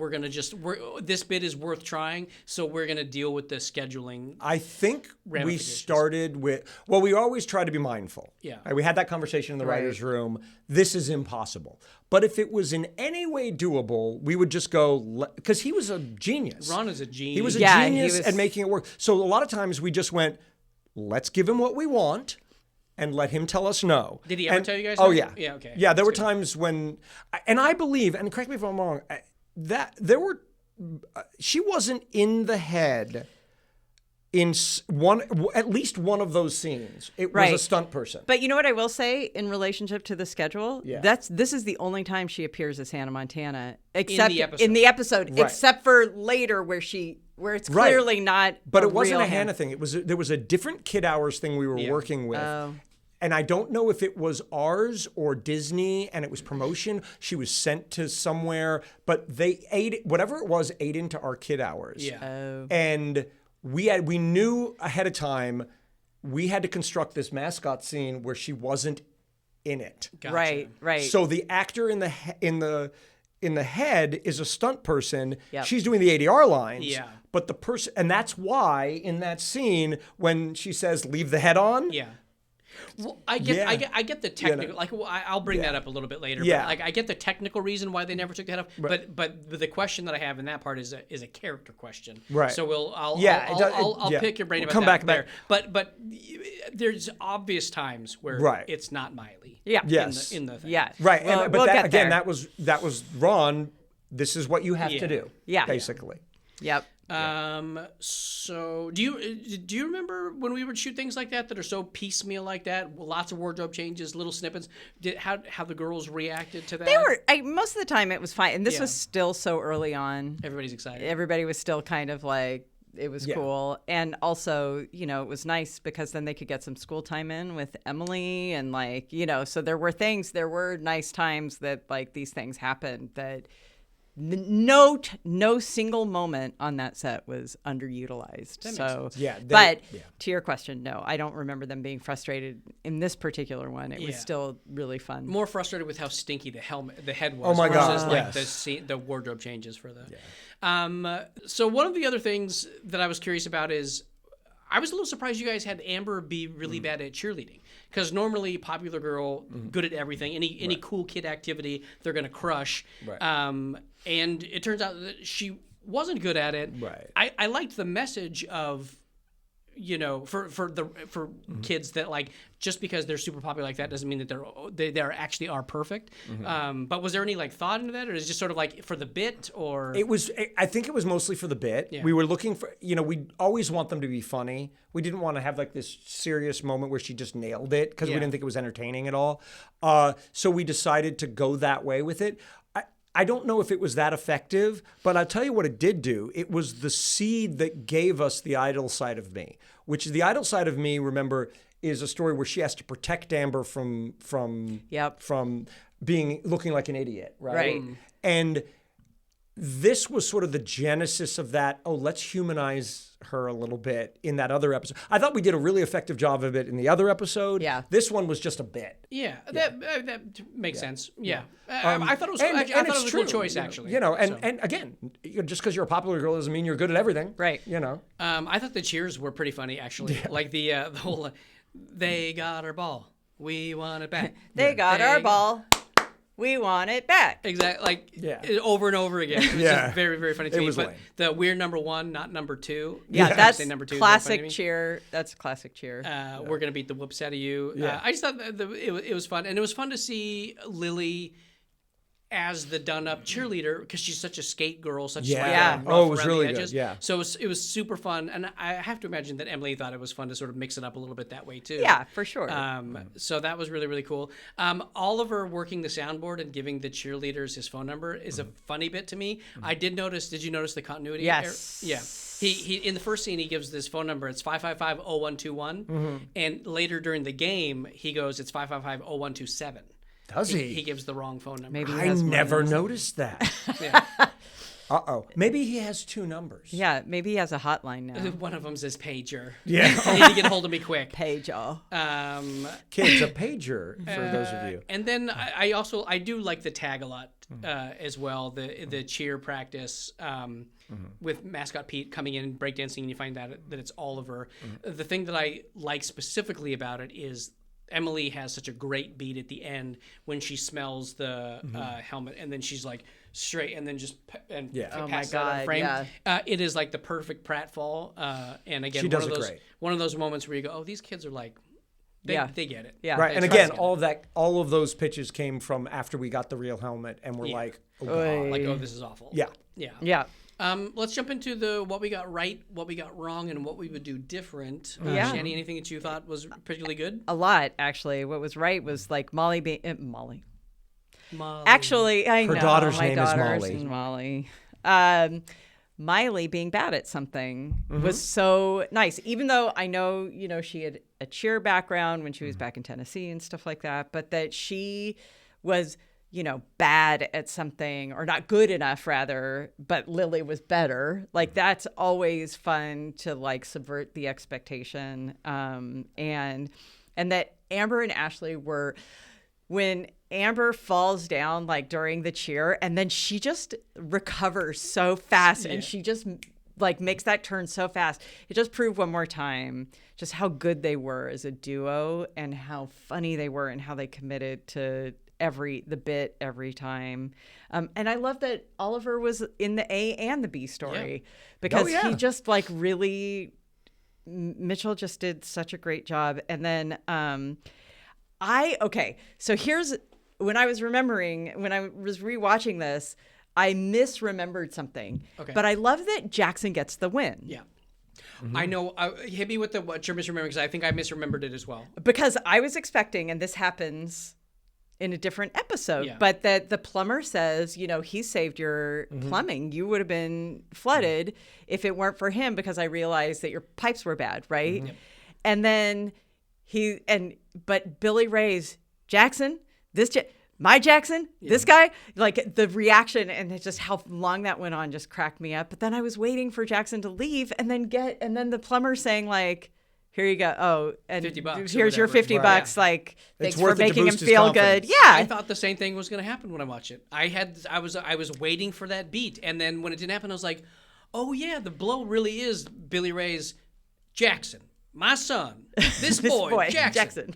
Speaker 1: This bit is worth trying, so we're gonna deal with the scheduling.
Speaker 4: I think we started with, well, we always try to be mindful.
Speaker 1: Yeah.
Speaker 4: Right? We had that conversation in the writer's room. This is impossible. But if it was in any way doable, we would just go, because he was a genius.
Speaker 1: Ron is a genius.
Speaker 4: He was a genius at making it work. So a lot of times we just went, let's give him what we want and let him tell us no.
Speaker 1: Did he ever tell you guys
Speaker 4: no? Oh,
Speaker 1: no?
Speaker 4: yeah.
Speaker 1: Yeah, okay.
Speaker 4: Yeah, there were times when, and I believe, and correct me if I'm wrong, that there were, she wasn't in the head in at least one of those scenes. It was a stunt person.
Speaker 3: But you know what I will say in relationship to the schedule?
Speaker 4: Yeah.
Speaker 3: This is the only time she appears as Hannah Montana,
Speaker 1: except
Speaker 3: in the episode,
Speaker 4: Right.
Speaker 3: except for later where it's clearly not.
Speaker 4: But it wasn't a Hannah thing. There was a different Kid Hours thing we were working with.
Speaker 3: Oh.
Speaker 4: And I don't know if it was ours or Disney, and it was promotion. She was sent to somewhere, but they ate whatever it was, ate into our Kid Hours.
Speaker 1: Yeah.
Speaker 3: Oh.
Speaker 4: And we knew ahead of time we had to construct this mascot scene where she wasn't in it.
Speaker 1: Gotcha.
Speaker 3: Right.
Speaker 4: So the actor in the head is a stunt person.
Speaker 3: Yep.
Speaker 4: She's doing the ADR lines.
Speaker 1: Yeah.
Speaker 4: But the person, and that's why in that scene when she says leave the head on.
Speaker 1: Yeah. Well, I get the technical. Like, well, I'll bring that up a little bit later.
Speaker 4: Yeah.
Speaker 1: But, like, I get the technical reason why they never took the head off.
Speaker 4: Right.
Speaker 1: But the question that I have in that part is a character question.
Speaker 4: Right.
Speaker 1: So I'll pick your brain about
Speaker 4: come
Speaker 1: that
Speaker 4: back.
Speaker 1: But there's obvious times where it's not Miley.
Speaker 3: Yeah.
Speaker 4: Yes.
Speaker 1: In the thing.
Speaker 3: Yeah.
Speaker 4: Right.
Speaker 3: Well,
Speaker 4: But
Speaker 3: get there.
Speaker 4: that was Ron. This is what you have to do.
Speaker 3: Yeah.
Speaker 4: Basically.
Speaker 3: Yep.
Speaker 1: So do you remember when we would shoot things like that are so piecemeal like that, lots of wardrobe changes, little snippets? How the girls reacted to that?
Speaker 3: They were most of the time it was fine, and this was still so early on.
Speaker 1: Everybody's excited.
Speaker 3: Everybody was still kind of like it was cool, and also it was nice because then they could get some school time in with Emily, and so there were nice times that like these things happened that. No single moment on that set was underutilized.
Speaker 1: That makes sense.
Speaker 3: But to your question, no, I don't remember them being frustrated in this particular one. It was still really fun.
Speaker 1: More frustrated with how stinky the head was.
Speaker 4: Oh my God!
Speaker 1: Versus the wardrobe changes for the. Yeah. So one of the other things that I was curious about is, I was a little surprised you guys had Amber be really bad at cheerleading, because normally popular girl, good at everything, any cool kid activity they're gonna crush.
Speaker 4: Right.
Speaker 1: And it turns out that she wasn't good at it.
Speaker 4: Right.
Speaker 1: I liked the message of, for kids that like just because they're super popular like that doesn't mean that they actually are perfect. But was there any like thought into that, or is it just sort of like for the bit, or
Speaker 4: I think it was mostly for the bit.
Speaker 1: Yeah.
Speaker 4: We were looking for, we always want them to be funny. We didn't want to have like this serious moment where she just nailed it because we didn't think it was entertaining at all. So we decided to go that way with it. I don't know if it was that effective, but I'll tell you what it did do. It was the seed that gave us The Idol Side of Me, which The Idol Side of Me, remember, is a story where she has to protect Amber from looking like an idiot, right? And this was sort of the genesis of that, let's humanize her a little bit in that other episode. I thought we did a really effective job of it in the other episode.
Speaker 3: Yeah.
Speaker 4: This one was just a bit.
Speaker 1: Yeah, that makes sense. Yeah. I thought it was I thought it was a good choice, actually.
Speaker 4: And again, just because you're a popular girl doesn't mean you're good at everything.
Speaker 3: Right.
Speaker 1: I thought the cheers were pretty funny, actually. Yeah. Like the whole, they got our ball, we want it back.
Speaker 3: They got our ball. We want it back.
Speaker 1: Exactly. Over and over again. It was just very, very funny to me. But
Speaker 4: lame.
Speaker 1: the we're number one, not number two.
Speaker 3: Yeah, that's
Speaker 1: number two
Speaker 3: classic cheer. That's classic cheer.
Speaker 1: We're going to beat the whoops out of you.
Speaker 4: Yeah.
Speaker 1: I just thought it was fun. And it was fun to see Lily as the done-up cheerleader, because she's such a skate girl, such
Speaker 4: Yeah.
Speaker 1: like,
Speaker 4: Yeah.
Speaker 1: rough
Speaker 4: Oh, it was
Speaker 1: around
Speaker 4: really
Speaker 1: the
Speaker 4: good.
Speaker 1: edges.
Speaker 4: Yeah.
Speaker 1: So it was super fun, and I have to imagine that Emily thought it was fun to sort of mix it up a little bit that way too.
Speaker 3: Yeah, for sure.
Speaker 1: So that was really, really cool. Oliver working the soundboard and giving the cheerleaders his phone number is a funny bit to me. I did notice. Did you notice the continuity?
Speaker 3: Yes.
Speaker 1: Yeah. He in the first scene he gives this phone number. It's 555-0121, and later during the game he goes, it's 555-0127.
Speaker 4: Does he?
Speaker 1: He gives the wrong phone number.
Speaker 3: Maybe he
Speaker 4: I
Speaker 3: has
Speaker 4: never noticed that.
Speaker 1: Yeah.
Speaker 4: Uh-oh. Maybe he has 2 numbers.
Speaker 3: Yeah, maybe he has a hotline now.
Speaker 1: One of them says pager.
Speaker 4: Yeah.
Speaker 1: You need to get a hold of me quick.
Speaker 3: Pager.
Speaker 4: Kids, a pager for those of you.
Speaker 1: And then I do like the tag a lot as well. The cheer practice with Mascot Pete coming in and breakdancing, and you find out that it's Oliver. The thing that I like specifically about it is Emily has such a great beat at the end when she smells the helmet, and then she's like straight, and then just passes out of frame.
Speaker 3: Yeah.
Speaker 1: It is like the perfect pratfall, and again,
Speaker 4: She does it great.
Speaker 1: One of those moments where you go, "Oh, these kids are like, they get it."
Speaker 3: Yeah.
Speaker 4: Right, and
Speaker 1: They
Speaker 4: again,
Speaker 1: try to get
Speaker 4: all of those pitches came from after we got the real helmet, and we're like, oh god,
Speaker 1: it. Like, "Oh, this is awful."
Speaker 4: yeah.
Speaker 3: Yeah.
Speaker 1: Let's jump into the what we got right, what we got wrong, and what we would do different.
Speaker 3: Yeah.
Speaker 1: Shani, anything that you thought was particularly good?
Speaker 3: A lot, actually. What was right was like Molly being Molly.
Speaker 1: Molly.
Speaker 3: Actually, I
Speaker 4: Her
Speaker 3: know
Speaker 4: daughter's
Speaker 3: my
Speaker 4: name is
Speaker 3: daughter's
Speaker 4: Molly.
Speaker 3: Molly. Miley being bad at something was so nice. Even though I know, she had a cheer background when she was back in Tennessee and stuff like that, but that she was, bad at something, or not good enough rather, but Lily was better. Like, that's always fun to like subvert the expectation. And that Amber and Ashley were, when Amber falls down like during the cheer, and then she just recovers so fast, and she just like makes that turn so fast. It just proved one more time just how good they were as a duo, and how funny they were, and how they committed to the bit every time. And I love that Oliver was in the A and the B story, because he just like really, Mitchell just did such a great job. And then so here's when I was rewatching this, I misremembered something.
Speaker 1: Okay.
Speaker 3: But I love that Jackson gets the win.
Speaker 1: Yeah. I know. Hit me with what you're misremembering, because I think I misremembered it as well.
Speaker 3: Because I was expecting, and this happens in a different episode, but that the plumber says, he saved your plumbing. You would have been flooded if it weren't for him, because I realized that your pipes were bad, right? Yep. And then but Billy Ray's Jackson, my Jackson, this guy, like the reaction, and it's just how long that went on just cracked me up. But then I was waiting for Jackson to leave, and then the plumber saying like, here you go. Oh, and
Speaker 1: $50
Speaker 3: here's your $50. Like, thanks for making him feel good. Yeah.
Speaker 1: I thought the same thing was going to happen when I watched it. I was waiting for that beat, and then when it didn't happen, I was like, oh yeah, the blow really is Billy Ray's Jackson, my son, this boy Jackson,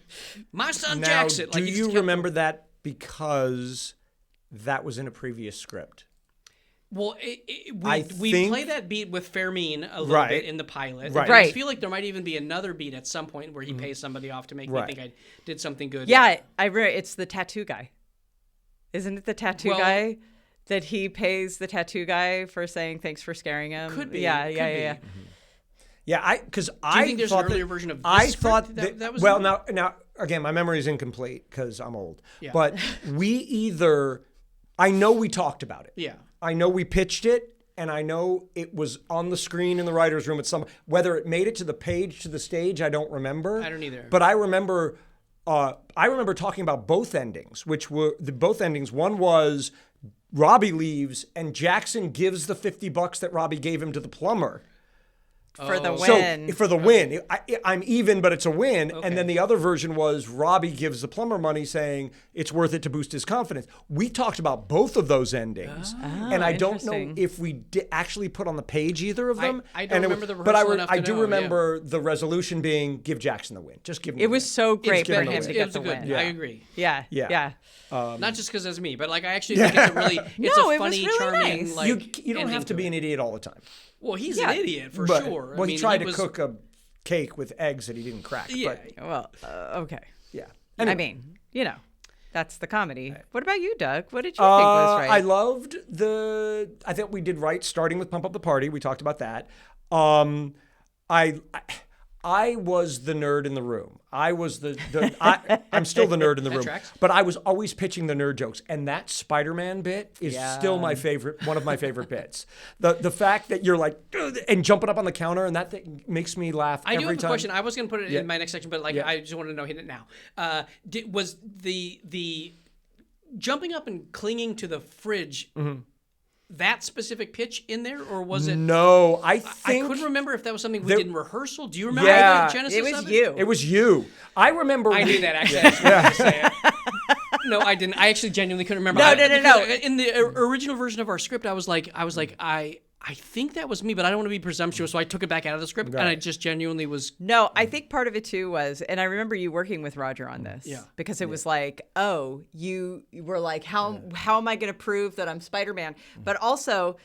Speaker 1: my son
Speaker 4: Now,
Speaker 1: Jackson.
Speaker 4: Do you remember that because that was in a previous script?
Speaker 1: Well, we play that beat with Fermin a little bit in the pilot.
Speaker 4: Right.
Speaker 1: I feel like there might even be another beat at some point where he pays somebody off to make me think I did something good.
Speaker 3: Yeah, it's the tattoo guy. Isn't it the tattoo guy that he pays the tattoo guy for saying thanks for scaring him?
Speaker 1: Could be.
Speaker 3: Yeah.
Speaker 4: Yeah, because
Speaker 1: Do you think there's an earlier version of this
Speaker 4: I
Speaker 1: script
Speaker 4: thought
Speaker 1: that was
Speaker 4: well,
Speaker 1: in it?
Speaker 4: now again, my memory is incomplete because I'm old.
Speaker 1: Yeah.
Speaker 4: But I know we talked about it.
Speaker 1: Yeah.
Speaker 4: I know we pitched it, and I know it was on the screen in the writer's room at some. Whether it made it to the page, to the stage, I don't remember.
Speaker 1: I don't either.
Speaker 4: But I remember talking about both endings, which were the both endings. One was Robbie leaves, and Jackson gives the $50 that Robbie gave him to the plumber.
Speaker 3: For the
Speaker 4: So
Speaker 3: win.
Speaker 4: for the win, I'm even, but it's a win.
Speaker 1: Okay.
Speaker 4: And then the other version was Robbie gives the plumber money, saying it's worth it to boost his confidence. We talked about both of those endings, and I don't know
Speaker 3: interesting.
Speaker 4: if we actually put on the page either of them.
Speaker 1: I don't remember the
Speaker 4: but
Speaker 1: rehearsal enough to
Speaker 4: I do
Speaker 1: know,
Speaker 4: remember the resolution being give Jackson the win. Just give him.
Speaker 3: It was so great
Speaker 4: give
Speaker 3: for
Speaker 4: him the
Speaker 3: him
Speaker 4: win.
Speaker 3: to
Speaker 1: It
Speaker 3: get
Speaker 1: was
Speaker 3: the
Speaker 1: a good.
Speaker 3: win.
Speaker 1: I agree.
Speaker 3: Yeah.
Speaker 1: Not just because that's me, but like I actually think it's a really, it's
Speaker 3: No,
Speaker 1: a
Speaker 3: it was
Speaker 1: funny,
Speaker 3: really
Speaker 1: charming.
Speaker 3: nice.
Speaker 1: Like
Speaker 4: you don't
Speaker 1: ending
Speaker 4: have to be
Speaker 1: it.
Speaker 4: an idiot all the time.
Speaker 1: Well, he's an idiot for
Speaker 4: But-
Speaker 1: sure.
Speaker 4: Well,
Speaker 1: I
Speaker 4: he
Speaker 1: mean,
Speaker 4: tried to
Speaker 1: was,
Speaker 4: cook a cake with eggs that he didn't crack.
Speaker 1: Yeah.
Speaker 4: But,
Speaker 3: Well, okay.
Speaker 4: yeah.
Speaker 3: I mean, that's the comedy. What about you, Doug? What did you think was right?
Speaker 4: I loved I think we did right starting with Pump Up the Party. We talked about that. I was the nerd in the room. I'm still the nerd in the room.
Speaker 1: tracks.
Speaker 4: But I was always pitching the nerd jokes. And that Spider-Man bit is still my favorite, one of my favorite bits. The fact that you're like, and jumping up on the counter, and that thing makes me laugh
Speaker 1: I
Speaker 4: every
Speaker 1: do have
Speaker 4: time.
Speaker 1: a question. I was going to put it in my next section, but like
Speaker 4: Yeah.
Speaker 1: I just wanted to know, hit it now. Was the jumping up and clinging to the fridge that specific pitch in there, or was it?
Speaker 4: No, I
Speaker 1: I
Speaker 4: think
Speaker 1: couldn't remember if that was something we did in rehearsal. Do you remember
Speaker 4: Yeah.
Speaker 1: the genesis
Speaker 3: It was
Speaker 1: of
Speaker 3: you.
Speaker 4: it was you. I remember.
Speaker 1: I knew that actually. I just wanted to say it. No, I didn't. I actually genuinely couldn't remember.
Speaker 3: No.
Speaker 1: Because in the original version of our script, I was like, I think that was me, but I don't want to be presumptuous, so I took it back out of the script, and I just genuinely was.
Speaker 3: No, I think part of it too was, and I remember you working with Roger on this.
Speaker 1: Yeah.
Speaker 3: Because it was like, oh, you were like, how am I going to prove that I'm Spider-Man? But also,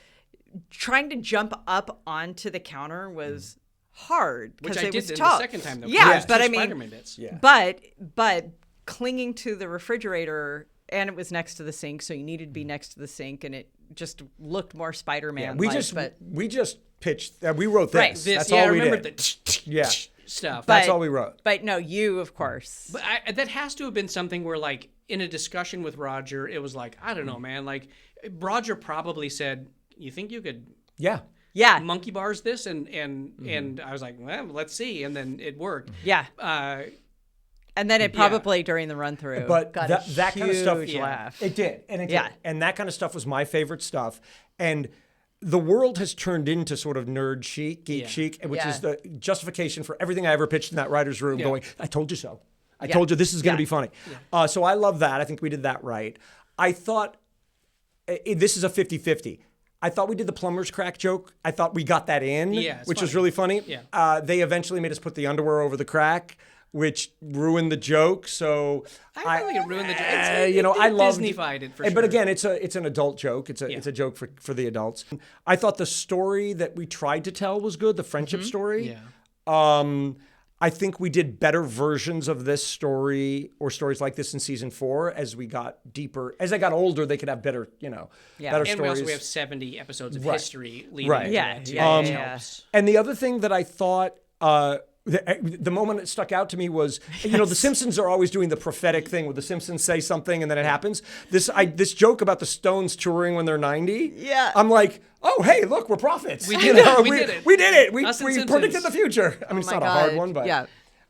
Speaker 3: trying to jump up onto the counter was hard
Speaker 1: Which
Speaker 3: because
Speaker 1: I
Speaker 3: it
Speaker 1: did
Speaker 3: was
Speaker 1: the
Speaker 3: tough.
Speaker 1: second time, though.
Speaker 3: Yeah,
Speaker 1: It's
Speaker 3: but
Speaker 1: two
Speaker 3: I mean,
Speaker 1: Spider-Man bits.
Speaker 4: Yeah.
Speaker 3: but clinging to the refrigerator, and it was next to the sink, so you needed to be next to the sink, and it just looked more Spider-Man.
Speaker 4: we just pitched. We wrote this.
Speaker 3: Right,
Speaker 1: This,
Speaker 4: That's
Speaker 1: yeah,
Speaker 4: all
Speaker 1: I
Speaker 4: we
Speaker 1: remember
Speaker 4: did.
Speaker 1: the stuff.
Speaker 4: That's all we wrote.
Speaker 3: But no, you, of course.
Speaker 1: But that has to have been something where, like, in a discussion with Roger, it was like, I don't know, man. Like, Roger probably said, "You think you could
Speaker 4: Yeah.
Speaker 3: Yeah.
Speaker 1: monkey bars this?" And I was like, "Well, let's see." And then it worked.
Speaker 3: Yeah. And then it probably during the run through
Speaker 4: But
Speaker 3: got
Speaker 4: that
Speaker 3: a
Speaker 4: kind of stuff,
Speaker 3: huge laugh.
Speaker 4: It did, and it
Speaker 3: Yeah.
Speaker 4: did, and that kind of stuff was my favorite stuff. And the world has turned into sort of nerd chic, geek chic, which is the justification for everything I ever pitched in that writer's room. Going, I told you so. I told you this is going to be funny. So I love that. I think we did that right. I thought this is a 50-50. I thought we did the plumber's crack joke. I thought we got that in, which was really funny.
Speaker 1: Yeah.
Speaker 4: They eventually made us put the underwear over the crack, which ruined the joke. So
Speaker 1: I don't think it ruined the joke.
Speaker 4: I love
Speaker 1: Disney-fied it for sure.
Speaker 4: But again, it's an adult joke. It's a joke for the adults. I thought the story that we tried to tell was good, the friendship story.
Speaker 1: Yeah.
Speaker 4: I think we did better versions of this story or stories like this in season 4 as we got deeper. As I got older, they could have better, better
Speaker 1: And
Speaker 4: stories.
Speaker 1: we also have 70 episodes of history leading
Speaker 4: Right.
Speaker 1: into
Speaker 3: Yeah,
Speaker 1: that.
Speaker 3: yeah,
Speaker 1: which
Speaker 3: yeah.
Speaker 1: helps.
Speaker 4: And the other thing that I thought, the moment that stuck out to me was, the Simpsons are always doing the prophetic thing where the Simpsons say something and then it happens. This joke about the Stones touring when they're 90.
Speaker 3: Yeah.
Speaker 4: I'm like, oh, hey, look, we're prophets.
Speaker 1: We did it. We did it.
Speaker 4: We did it. We
Speaker 1: Us and
Speaker 4: predicted
Speaker 1: Simpsons.
Speaker 4: the future. I mean, it's
Speaker 3: my
Speaker 4: not a hard
Speaker 3: God.
Speaker 4: one, but
Speaker 3: Yeah.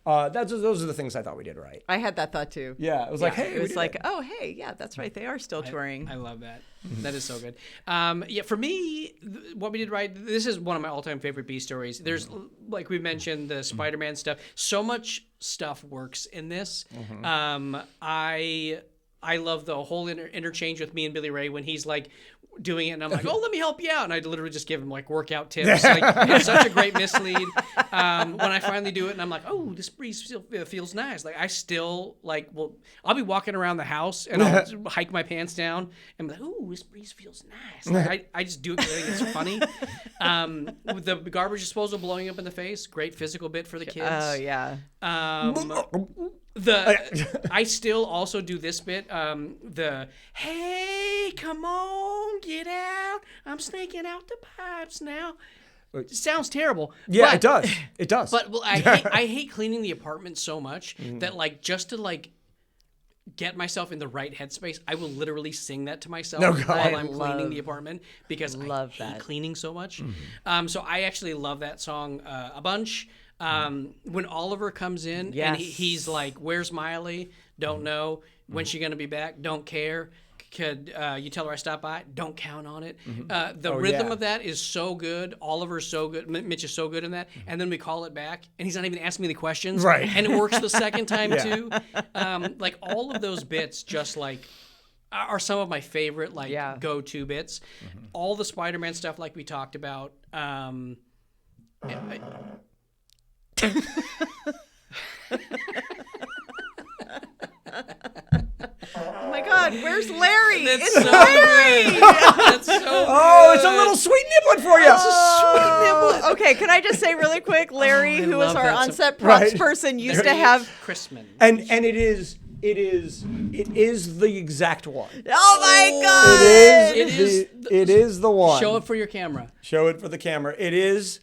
Speaker 4: those are the things I thought we did right.
Speaker 3: I had that thought too.
Speaker 4: Yeah, it was like, hey,
Speaker 3: It
Speaker 4: we
Speaker 3: was
Speaker 4: did
Speaker 3: like,
Speaker 4: it.
Speaker 3: oh, hey, yeah, that's right. They are still touring.
Speaker 1: I love that. That is so good. For me, what we did right, this is one of my all-time favorite B stories. There's, like we mentioned, the Spider-Man stuff. So much stuff works in this. I love the whole interchange with me and Billy Ray when he's like doing it, and I'm like, oh, let me help you out. And I literally just give him like workout tips. Like, it's such a great mislead. When I finally do it, and I'm like, oh, this breeze feels nice. Like, I still like, I'll be walking around the house and I'll hike my pants down and be like, oh, this breeze feels nice. Like, I just do it because I think it's funny. With the garbage disposal blowing up in the face, great physical bit for the kids.
Speaker 3: Oh, yeah.
Speaker 1: I still also do this bit. Hey, come on, get out! I'm snaking out the pipes now. It sounds terrible.
Speaker 4: Yeah,
Speaker 1: but,
Speaker 4: it does. It does.
Speaker 1: But I hate cleaning the apartment so much that like just to like get myself in the right headspace, I will literally sing that to myself while I'm cleaning the apartment because I hate cleaning so much. So I actually love that song a bunch. When Oliver comes in and he's like, where's Miley? Don't know. When's she going to be back? Don't care. Could you tell her I stopped by? Don't count on it. The rhythm of that is so good. Oliver's so good. Mitch is so good in that. And then we call it back, and he's not even asking me the questions.
Speaker 4: Right.
Speaker 1: And it works the second time too. Like all of those bits just like are some of my favorite like go-to bits. All the Spider-Man stuff like we talked about.
Speaker 3: Oh my God, where's Larry?
Speaker 1: It's so good. That's so
Speaker 4: oh, it's a little sweet niblet for you.
Speaker 3: Oh, okay, can I just say really quick, Larry, who was
Speaker 1: love
Speaker 3: our
Speaker 1: that
Speaker 3: on-set props
Speaker 4: Right.
Speaker 3: person, used to have.
Speaker 1: Chrisman.
Speaker 4: And it is the exact one.
Speaker 3: Oh my God!
Speaker 4: It is the one.
Speaker 1: Show it for your camera.
Speaker 4: Show it for the camera. It is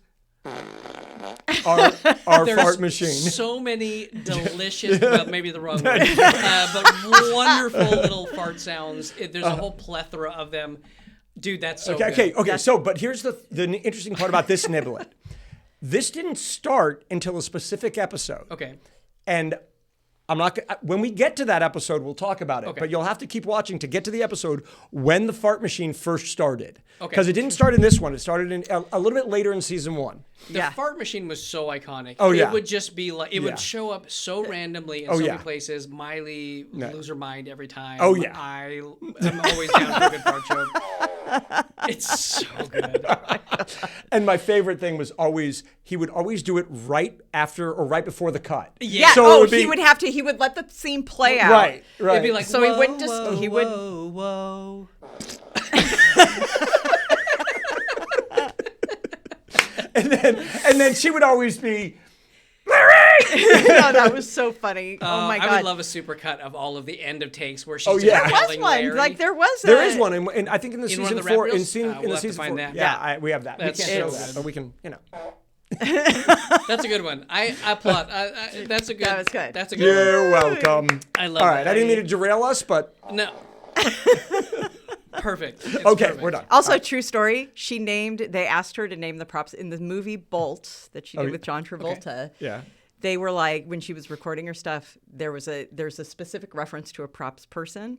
Speaker 4: our fart machine.
Speaker 1: So many delicious, well, maybe the wrong word, but wonderful little fart sounds. There's a whole plethora of them. Dude, that's so good.
Speaker 4: Okay. So, but here's the interesting part about this niblet. This didn't start until a specific episode.
Speaker 1: Okay.
Speaker 4: And I'm not. When we get to that episode, we'll talk about it.
Speaker 1: Okay.
Speaker 4: But you'll have to keep watching to get to the episode when the fart machine first started.
Speaker 1: Okay.
Speaker 4: Because it didn't start in this one. It started in a little bit later in season 1.
Speaker 1: The fart machine was so iconic.
Speaker 4: Oh, yeah.
Speaker 1: It would just be like, it
Speaker 4: Yeah.
Speaker 1: would show up so randomly in so many places. Miley lose her mind every time.
Speaker 4: Oh, yeah.
Speaker 1: I'm always down for a good fart joke. It's so good.
Speaker 4: And my favorite thing was he would always do it right after or right before the cut.
Speaker 3: Yeah.
Speaker 4: So it would
Speaker 3: he would let the scene play out.
Speaker 4: Right.
Speaker 1: It'd be like,
Speaker 3: So
Speaker 1: whoa,
Speaker 3: he wouldn't just
Speaker 1: whoa,
Speaker 3: he would
Speaker 1: whoa.
Speaker 4: and then she would always be,
Speaker 3: No, that was so funny. Oh my god.
Speaker 1: I would love a supercut of all of the end of takes where she's just
Speaker 4: yeah.
Speaker 3: There was
Speaker 1: yelling
Speaker 3: one.
Speaker 1: Larry.
Speaker 3: Like there was
Speaker 4: there is one, and I think in the
Speaker 1: In one
Speaker 4: season
Speaker 1: of the rap
Speaker 4: 4, in
Speaker 1: reels?
Speaker 4: scene,
Speaker 1: We'll
Speaker 4: in the
Speaker 1: have to
Speaker 4: season
Speaker 1: find
Speaker 4: 4,
Speaker 1: that.
Speaker 4: yeah, we have that.
Speaker 1: That's
Speaker 4: We can't show
Speaker 1: so
Speaker 4: that,
Speaker 1: good.
Speaker 4: but we can,
Speaker 1: That's a good one. I applaud. That's a good.
Speaker 3: That was good.
Speaker 1: That's a good
Speaker 4: You're welcome.
Speaker 1: I love
Speaker 4: All right,
Speaker 1: that.
Speaker 4: I didn't mean to derail us, but
Speaker 1: one. No. Perfect. It's
Speaker 4: okay,
Speaker 1: perfect.
Speaker 4: we're done.
Speaker 3: Also, true story. They asked her to name the props in the movie Bolt that she did
Speaker 4: yeah.
Speaker 3: with John Travolta.
Speaker 4: Yeah.
Speaker 3: They were like, when she was recording her stuff, there's a specific reference to a props person,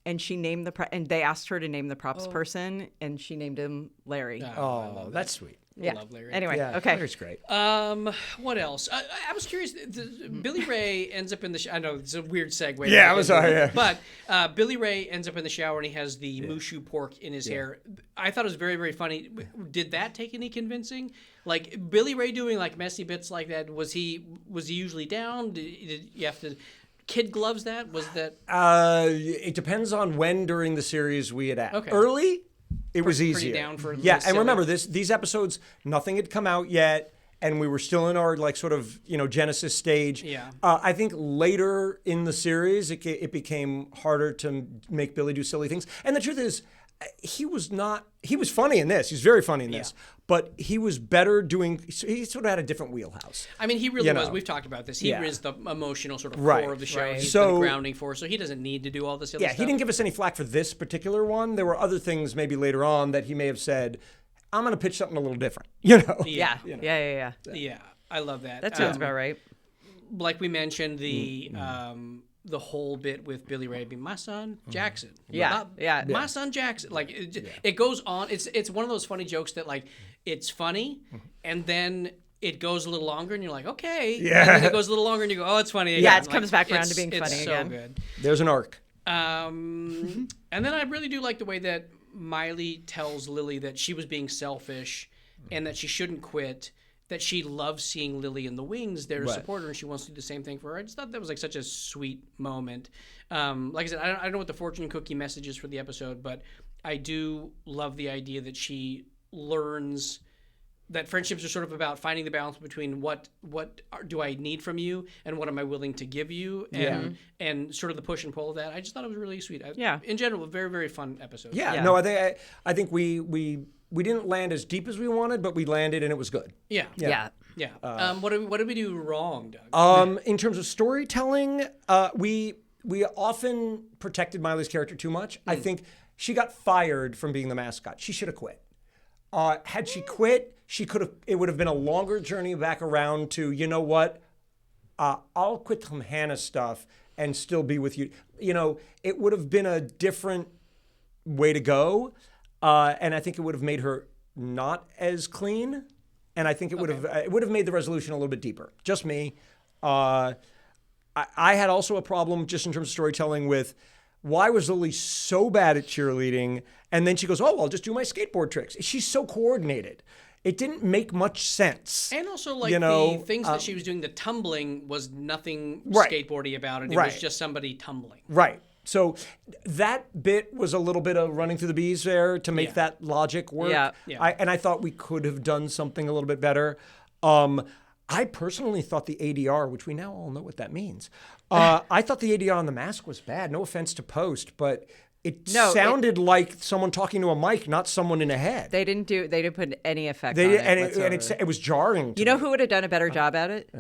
Speaker 3: and she named and they asked her to name the props person, and she named him Larry.
Speaker 4: Oh, that's sweet.
Speaker 3: Yeah.
Speaker 1: love Larry.
Speaker 3: Anyway,
Speaker 4: Yeah,
Speaker 3: okay.
Speaker 4: Larry's great.
Speaker 1: What else? I was curious. Billy Ray ends up in the shower. I know it's a weird segue.
Speaker 4: Yeah, I was sorry. Yeah.
Speaker 1: But Billy Ray ends up in the shower and he has the mushu pork in his hair. I thought it was very, very funny. Did that take any convincing? Like Billy Ray doing like messy bits like that? Was he usually down? Did you have to kid gloves that? Was that?
Speaker 4: It depends on when during the series we had at.
Speaker 1: Okay.
Speaker 4: Early, it was
Speaker 1: pretty
Speaker 4: easier.
Speaker 1: down for
Speaker 4: yeah,
Speaker 1: the
Speaker 4: and remember
Speaker 1: silly.
Speaker 4: these episodes, nothing had come out yet, and we were still in our like sort of Genesis stage.
Speaker 1: Yeah.
Speaker 4: I think later in the series it became harder to make Billy do silly things, and the truth is, he was funny in this. He's very funny in this, but he was better doing. He sort of had a different wheelhouse.
Speaker 1: I mean, he really was.
Speaker 4: know.
Speaker 1: We've talked about this. He is the emotional sort of
Speaker 4: Right.
Speaker 1: core of the show.
Speaker 3: Right.
Speaker 1: He's
Speaker 4: So-
Speaker 1: the grounding force, so he doesn't need to do all this other
Speaker 4: Yeah,
Speaker 1: stuff.
Speaker 4: he didn't give us any flack for this particular one. There were other things maybe later on that he may have said, I'm going to pitch something a little different,
Speaker 3: Yeah. Yeah.
Speaker 1: Yeah, I love that.
Speaker 3: That sounds about right.
Speaker 1: Like we mentioned, the whole bit with Billy Ray being my son Jackson.
Speaker 3: Yeah, yeah.
Speaker 1: My son Jackson. Like it goes on. It's one of those funny jokes that like it's funny, and then it goes a little longer, and you're like, okay.
Speaker 4: Yeah.
Speaker 1: And then it goes a little longer, and you go, oh, it's funny again.
Speaker 3: Yeah, it
Speaker 1: Like,
Speaker 3: comes back around to
Speaker 1: it's-
Speaker 3: being funny
Speaker 1: it's
Speaker 3: again.
Speaker 1: so good.
Speaker 4: There's an arc.
Speaker 1: And then I really do like the way that Miley tells Lily that she was being selfish and that she shouldn't quit, that she loves seeing Lily in the wings there to
Speaker 4: Right.
Speaker 1: support her, and she wants to do the same thing for her. I just thought that was like such a sweet moment. Like I said, I don't know what the fortune cookie message is for the episode, but I do love the idea that she learns that friendships are sort of about finding the balance between what do I need from you and what am I willing to give you, and sort of the push and pull of that. I just thought it was really sweet. In general, a very, very fun episode.
Speaker 4: Yeah. No, I think we didn't land as deep as we wanted, but we landed and it was good.
Speaker 1: Yeah.
Speaker 3: Yeah.
Speaker 1: What did we do wrong, Doug?
Speaker 4: In terms of storytelling, we often protected Miley's character too much. I think she got fired from being the mascot. She should have quit. Had she quit, it would have been a longer journey back around to, you know what, I'll quit some Hannah stuff and still be with you. It would have been a different way to go. And I think it would have made her not as clean. And I think it would have made the resolution a little bit deeper. Just me. I had also a problem just in terms of storytelling with why was Lily so bad at cheerleading? And then she goes, oh, I'll just do my skateboard tricks. She's so coordinated. It didn't make much sense.
Speaker 1: And also, like, the things that she was doing, the tumbling was nothing skateboardy about it. It was just somebody tumbling.
Speaker 4: Right. So that bit was a little bit of running through the bees there to make that logic work.
Speaker 3: Yeah.
Speaker 4: I thought we could have done something a little bit better. I personally thought the ADR, which we now all know what that means, I thought the ADR on The Mask was bad. No offense to Post, but it sounded like someone talking to a mic, not someone in a head.
Speaker 3: They didn't put any effect on it.
Speaker 4: And it was jarring.
Speaker 3: You know who would have done a better job at it?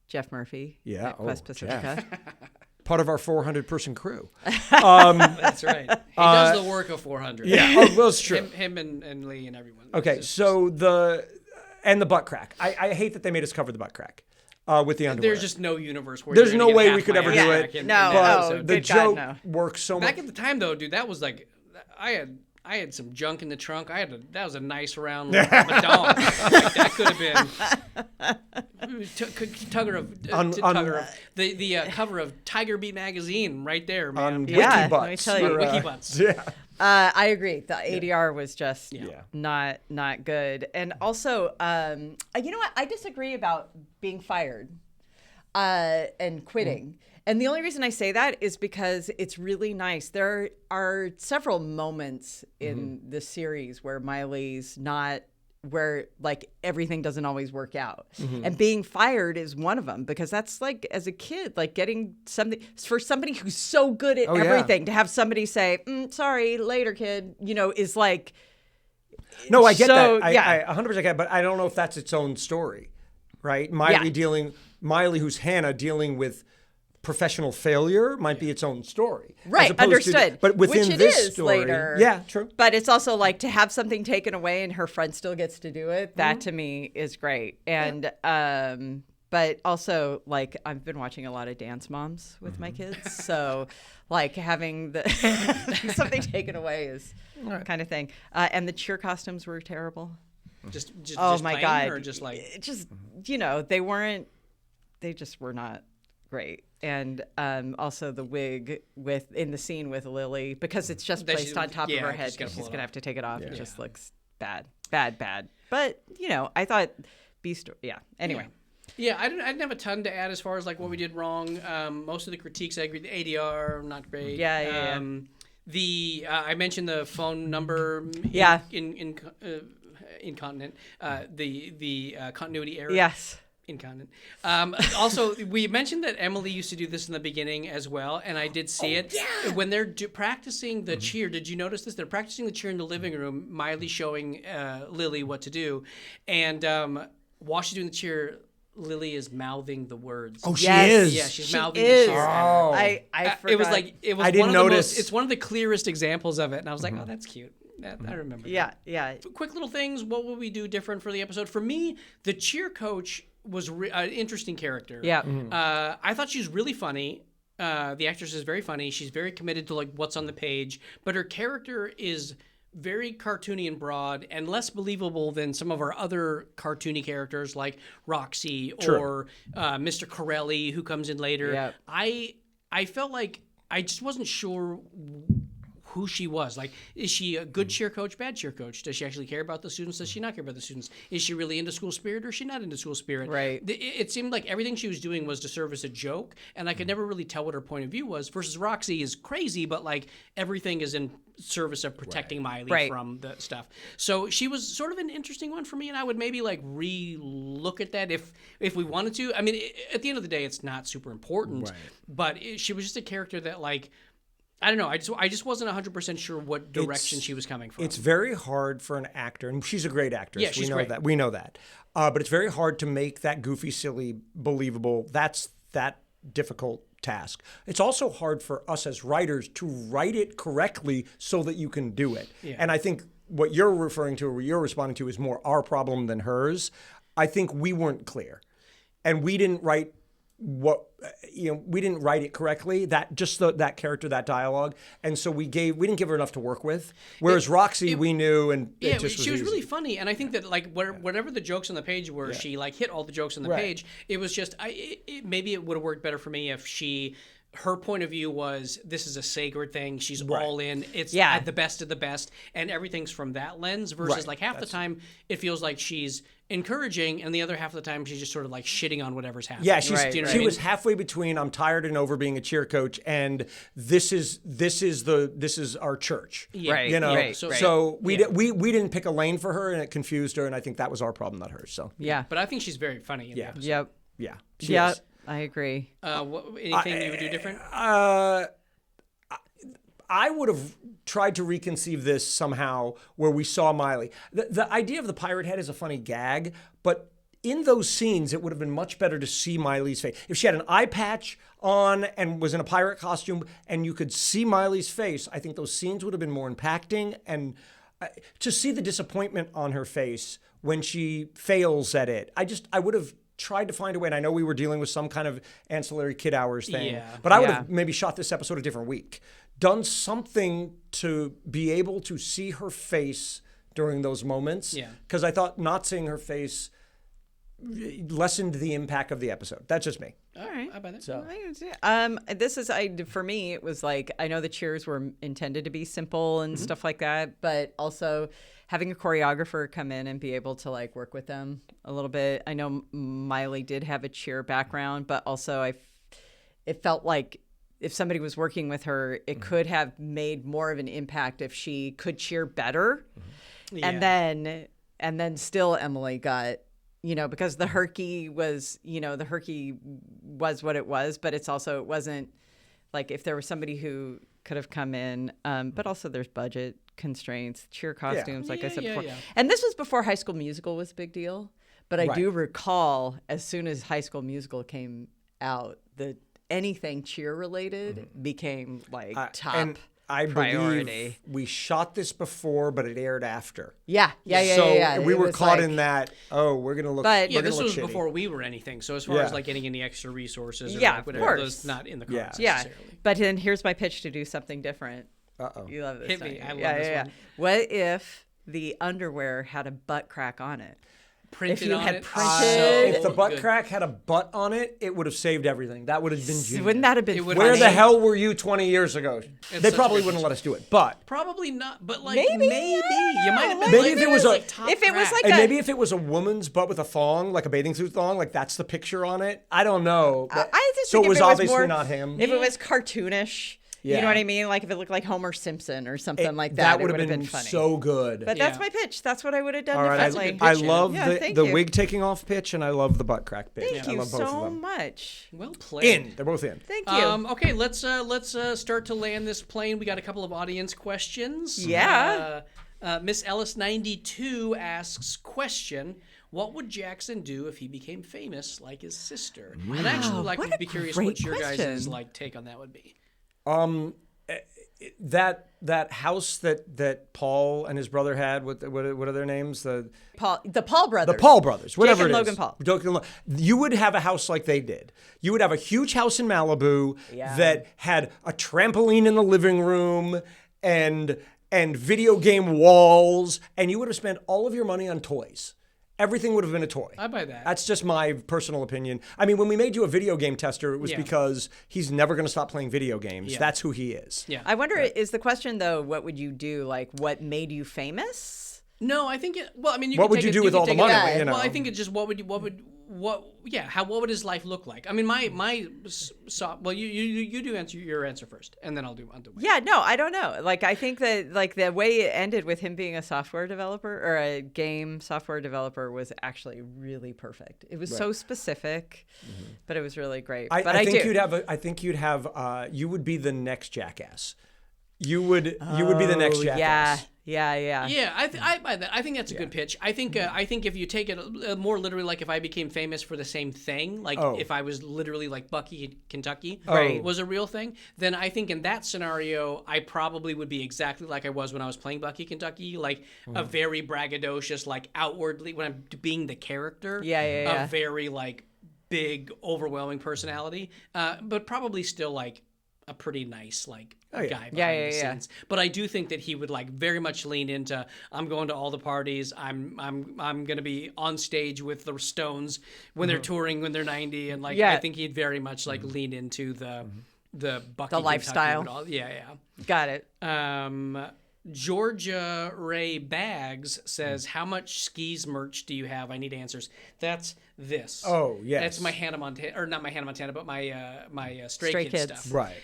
Speaker 3: Jeff Murphy.
Speaker 4: Yeah.
Speaker 3: at Quest Pacifica.
Speaker 4: Part of our 400-person crew.
Speaker 1: That's right. He does the work of 400.
Speaker 4: Yeah. Well, it's true.
Speaker 1: Him and Lee and everyone.
Speaker 4: Okay, so the butt crack. I hate that they made us cover the butt crack. with the underwear.
Speaker 1: There's just no universe where
Speaker 4: There's
Speaker 1: you're
Speaker 4: no
Speaker 1: gonna get
Speaker 4: way
Speaker 1: half
Speaker 4: we could
Speaker 1: my
Speaker 4: ever
Speaker 1: ass
Speaker 4: do
Speaker 1: back
Speaker 4: it.
Speaker 1: in
Speaker 3: No,
Speaker 1: that
Speaker 4: But
Speaker 1: episode.
Speaker 4: the
Speaker 3: good
Speaker 4: joke
Speaker 3: God,
Speaker 4: works so much.
Speaker 1: Back at the time, though, dude, that was like, I had some junk in the trunk. That was a nice round of a dong. Like, that could have been Tugger of the cover of Tiger Beat magazine right there, man.
Speaker 4: On
Speaker 3: Yeah,
Speaker 4: WikiButts.
Speaker 3: let me tell you.
Speaker 1: WikiButts.
Speaker 4: Yeah.
Speaker 3: I agree. The ADR was just
Speaker 4: Yeah.
Speaker 3: not good. And also, you know what? I disagree about being fired and quitting. And the only reason I say that is because it's really nice. There are several moments in the series where Miley's not, where like everything doesn't always work out. And being fired is one of them, because that's like, as a kid, like getting something for somebody who's so good at everything, to have somebody say, sorry, later, kid, you know, is like.
Speaker 4: No, I get
Speaker 3: So,
Speaker 4: that.
Speaker 3: yeah.
Speaker 4: I 100% get it, but I don't know if that's its own story, right? Miley, who's Hannah, dealing with professional failure might be its own story.
Speaker 3: Right, understood.
Speaker 4: But within
Speaker 3: Which it
Speaker 4: this
Speaker 3: is
Speaker 4: story,
Speaker 3: later.
Speaker 4: yeah, true.
Speaker 3: But it's also like to have something taken away and her friend still gets to do it. That to me is great. And but also like I've been watching a lot of Dance Moms with my kids, so like having the something taken away is kind of thing. And the cheer costumes were terrible.
Speaker 1: Just
Speaker 3: Oh
Speaker 1: just
Speaker 3: my
Speaker 1: plain,
Speaker 3: God!
Speaker 1: or just like
Speaker 3: It just you know they just were not great. And also the wig in the scene with Lily, because it's just
Speaker 1: That
Speaker 3: placed
Speaker 1: she's-
Speaker 3: on top of
Speaker 1: yeah,
Speaker 3: her head
Speaker 1: she's gotta
Speaker 3: because
Speaker 1: pull
Speaker 3: she's
Speaker 1: it
Speaker 3: gonna
Speaker 1: off.
Speaker 3: have to take it off. It just looks bad. But you know, I thought Anyway,
Speaker 1: Yeah, I didn't have a ton to add as far as like what we did wrong. Most of the critiques I agree. The ADR not great.
Speaker 3: Yeah.
Speaker 1: The I mentioned the phone number.
Speaker 3: Yeah.
Speaker 1: Incontinent. The continuity error.
Speaker 3: yes.
Speaker 1: Incontinent. Also, we mentioned that Emily used to do this in the beginning as well, and I did see it. Yeah. When they're practicing the cheer, did you notice this? They're practicing the cheer in the living room, Miley showing Lily what to do. And while she's doing the cheer, Lily is mouthing the words.
Speaker 4: Oh, she
Speaker 3: Yes.
Speaker 4: is.
Speaker 1: Yeah, she's
Speaker 3: She
Speaker 1: mouthing
Speaker 3: is.
Speaker 1: the cheer.
Speaker 4: Oh.
Speaker 3: I forgot.
Speaker 1: It was like it was.
Speaker 4: I didn't
Speaker 1: one of the
Speaker 4: notice.
Speaker 1: it's one of the clearest examples of it, and I was like, oh, that's cute. I remember.
Speaker 3: yeah.
Speaker 1: Quick little things. What would we do different for the episode? For me, the cheer coach was an interesting character.
Speaker 3: Yeah.
Speaker 1: I thought she was really funny. The actress is very funny. She's very committed to like what's on the page, but her character is very cartoony and broad and less believable than some of our other cartoony characters like Roxy or Mr. Corelli, who comes in later.
Speaker 3: Yeah.
Speaker 1: I felt like I just wasn't sure who she was. Like, is she a good cheer coach, bad cheer coach? Does she actually care about the students? Does she not care about the students? Is she really into school spirit, or is she not into school spirit?
Speaker 3: Right.
Speaker 1: It seemed like everything she was doing was to serve as a joke, and I could never really tell what her point of view was. Versus Roxy is crazy, but like everything is in service of protecting Miley
Speaker 3: Right.
Speaker 1: from the stuff. So she was sort of an interesting one for me, and I would maybe like re-look at that if we wanted to. I mean, at the end of the day, it's not super important, but she was just a character that like. I don't know. I just wasn't 100% sure what direction she was coming from.
Speaker 4: It's very hard for an actor, and she's a great actress.
Speaker 1: Yeah, she's great.
Speaker 4: We know that. But it's very hard to make that goofy, silly, believable. That's that difficult task. It's also hard for us as writers to write it correctly so that you can do it. Yeah. And I think what you're referring to, or what you're responding to, is more our problem than hers. I think we weren't clear, and we didn't write we didn't write it correctly, that character, that dialogue, and so we didn't give her enough to work with. Whereas Roxy, we knew, and
Speaker 1: yeah,
Speaker 4: it just was
Speaker 1: she was
Speaker 4: easy.
Speaker 1: really funny, and I think that like whatever the jokes on the page were, she like hit all the jokes on the page. It was just maybe it would have worked better for me if her point of view was this is a sacred thing. She's all in. It's at the best of the best, and everything's from that lens. Versus like half the time it feels like she's encouraging, and the other half of the time she's just sort of like shitting on whatever's happening.
Speaker 4: Yeah,
Speaker 1: Do you know what I
Speaker 4: she
Speaker 1: mean?
Speaker 4: was halfway between I'm tired and over being a cheer coach and this is our church.
Speaker 1: Yeah.
Speaker 3: Right.
Speaker 4: You know,
Speaker 3: right,
Speaker 4: so we didn't pick a lane for her, and it confused her, and I think that was our problem, not hers. So
Speaker 3: Yeah.
Speaker 1: But I think she's very funny in the episode.
Speaker 3: Yep.
Speaker 4: yeah, she
Speaker 3: Yep.
Speaker 4: is.
Speaker 3: I agree.
Speaker 1: Anything you would do different?
Speaker 4: I would have tried to reconceive this somehow where we saw Miley. The idea of the pirate head is a funny gag, but in those scenes, it would have been much better to see Miley's face. If she had an eye patch on and was in a pirate costume and you could see Miley's face, I think those scenes would have been more impacting. And to see the disappointment on her face when she fails at it, I would have tried to find a way, and I know we were dealing with some kind of ancillary kid hours thing,
Speaker 1: Yeah.
Speaker 4: but I would have maybe shot this episode a different week. Done something to be able to see her face during those moments.
Speaker 1: Yeah.
Speaker 4: Because I thought not seeing her face lessened the impact of the episode. That's just me.
Speaker 1: All right, I buy that.
Speaker 4: So
Speaker 3: This is for me. It was like, I know the cheers were intended to be simple and stuff like that, but also having a choreographer come in and be able to like work with them a little bit. I know Miley did have a cheer background, but also it felt like if somebody was working with her, it could have made more of an impact if she could cheer better.
Speaker 1: Yeah.
Speaker 3: And then still Emily got, because the herky was what it was, but it wasn't like if there was somebody who could have come in, but also there's budget constraints, cheer costumes, like I said before.
Speaker 1: Yeah.
Speaker 3: And this was before High School Musical was a big deal. But I do recall as soon as High School Musical came out, anything cheer related became like top
Speaker 4: and I
Speaker 3: priority.
Speaker 4: believe we shot this before, but it aired after.
Speaker 3: Yeah.
Speaker 4: So we
Speaker 3: It
Speaker 4: were
Speaker 3: was
Speaker 4: caught
Speaker 3: like-
Speaker 4: in that. Oh, we're gonna look.
Speaker 3: But-
Speaker 1: Yeah,
Speaker 4: we're gonna
Speaker 1: this
Speaker 4: look
Speaker 1: was
Speaker 4: shitty.
Speaker 1: before we were anything. So as far
Speaker 4: Yeah.
Speaker 1: as like getting any extra resources, or
Speaker 3: Yeah,
Speaker 1: like
Speaker 3: of
Speaker 1: whatever,
Speaker 3: course.
Speaker 1: those not in the
Speaker 4: Yeah.
Speaker 1: cards
Speaker 3: Yeah,
Speaker 1: necessarily.
Speaker 3: but then here's my pitch to do something different.
Speaker 4: Uh-oh.
Speaker 3: You love this.
Speaker 1: Hit
Speaker 3: don't
Speaker 1: me.
Speaker 3: you?
Speaker 1: I love this one.
Speaker 3: What if the underwear had a butt crack on it?
Speaker 1: Printed
Speaker 3: you
Speaker 1: on
Speaker 3: had
Speaker 1: it.
Speaker 3: printed-
Speaker 4: If the butt
Speaker 1: good.
Speaker 4: crack had a butt on it, it would have saved everything. That would have been genius.
Speaker 3: Wouldn't that have been
Speaker 1: It would-
Speaker 3: funny?
Speaker 4: Where the hell were you 20 years ago? They
Speaker 1: such a
Speaker 4: probably
Speaker 1: good
Speaker 4: wouldn't let us do it. But
Speaker 1: Probably not, but like
Speaker 3: Maybe,
Speaker 1: maybe.
Speaker 3: yeah,
Speaker 1: You might have been
Speaker 4: Maybe
Speaker 1: like,
Speaker 4: if it was
Speaker 1: like
Speaker 4: a-
Speaker 1: top
Speaker 3: if it was
Speaker 1: crack.
Speaker 3: like
Speaker 4: and
Speaker 3: a-
Speaker 4: maybe if it was a woman's butt with a thong, like a bathing suit thong, like that's the picture on it. I don't know.
Speaker 3: I just
Speaker 4: so
Speaker 3: think
Speaker 4: it was
Speaker 3: if
Speaker 4: obviously
Speaker 3: more,
Speaker 4: not him.
Speaker 3: If it was cartoonish, you
Speaker 4: Yeah.
Speaker 3: know what I mean? Like if it looked like Homer Simpson or something like that, it
Speaker 4: would
Speaker 3: would
Speaker 4: have
Speaker 3: been funny.
Speaker 4: so good.
Speaker 3: But that's
Speaker 1: Yeah.
Speaker 3: my pitch. That's what I would have done
Speaker 4: All right,
Speaker 3: differently.
Speaker 4: I
Speaker 1: pitch,
Speaker 4: love
Speaker 3: yeah.
Speaker 4: the,
Speaker 3: Thank
Speaker 4: the
Speaker 3: you.
Speaker 4: wig taking off pitch, and I love the butt crack pitch.
Speaker 3: Thank
Speaker 4: I
Speaker 3: you
Speaker 4: love both of
Speaker 3: so
Speaker 4: them.
Speaker 3: much.
Speaker 1: Well played.
Speaker 4: In. They're both in.
Speaker 3: Thank you.
Speaker 1: Okay, let's start to land this plane. We got a couple of audience questions.
Speaker 3: Yeah.
Speaker 1: Miss Ellis 92 asks question. What would Jackson do if he became famous like his sister? And I actually
Speaker 3: what
Speaker 1: would
Speaker 3: a
Speaker 1: be curious
Speaker 3: great
Speaker 1: what your guys'
Speaker 3: question.
Speaker 1: like take on that would be.
Speaker 4: That house that Paul and his brother had. What are their names?
Speaker 3: The Paul brothers.
Speaker 4: The Paul brothers, whatever
Speaker 3: Jake and
Speaker 4: it is.
Speaker 3: Logan Paul.
Speaker 4: Jake and you would have a house like they did. You would have a huge house in Malibu
Speaker 3: Yeah.
Speaker 4: that had a trampoline in the living room and video game walls, and you would have spent all of your money on toys. Everything would have been a toy.
Speaker 1: I buy that.
Speaker 4: That's just my personal opinion. I mean, when we made you a video game tester, it was
Speaker 1: Yeah.
Speaker 4: because he's never going to stop playing video games.
Speaker 1: Yeah.
Speaker 4: That's who he is.
Speaker 1: Yeah.
Speaker 3: I wonder, is the question though, what would you do? Like, what made you famous?
Speaker 1: No, I think it. Well, I mean, you
Speaker 4: What
Speaker 1: could
Speaker 4: would
Speaker 1: take
Speaker 4: you
Speaker 1: it-
Speaker 4: do with
Speaker 1: could
Speaker 4: all the
Speaker 1: take
Speaker 4: money?
Speaker 1: it-
Speaker 4: You know?
Speaker 1: Well, I think it just what would what would his life look like? I mean, well, you do answer your answer first, and then I'll do mine.
Speaker 3: Yeah, no, I don't know. Like, I think that like the way it ended with him being a software developer or a game software developer was actually really perfect. It was so specific, but it was really great. But
Speaker 4: I think
Speaker 3: do.
Speaker 4: you would be the next Jackass. You would be the next Jackass.
Speaker 3: Yeah.
Speaker 1: Yeah, I buy that. I think that's a good pitch. I think if you take it more literally, like if I became famous for the same thing, like if I was literally like Bucky in Kentucky was a real thing, then I think in that scenario, I probably would be exactly like I was when I was playing Bucky Kentucky, like a very braggadocious, like outwardly when I'm being the character,
Speaker 3: Yeah.
Speaker 1: a very like big, overwhelming personality, but probably still like a pretty nice like guy behind the scenes. But I do think that he would like very much lean into I'm going to all the parties. I'm going to be on stage with the Stones when they're touring when they're 90 and like I think he'd very much like lean into the Bucky Kentucky
Speaker 3: lifestyle.
Speaker 1: and all. Yeah.
Speaker 3: Got it.
Speaker 1: Georgia Ray Bags says, how much skis merch do you have? I need answers. That's this.
Speaker 4: Oh, yes.
Speaker 1: That's my Hannah Montana, or not my Hannah Montana, but my Stray
Speaker 3: Stray
Speaker 1: Kids
Speaker 3: Kids.
Speaker 1: stuff.
Speaker 4: Right.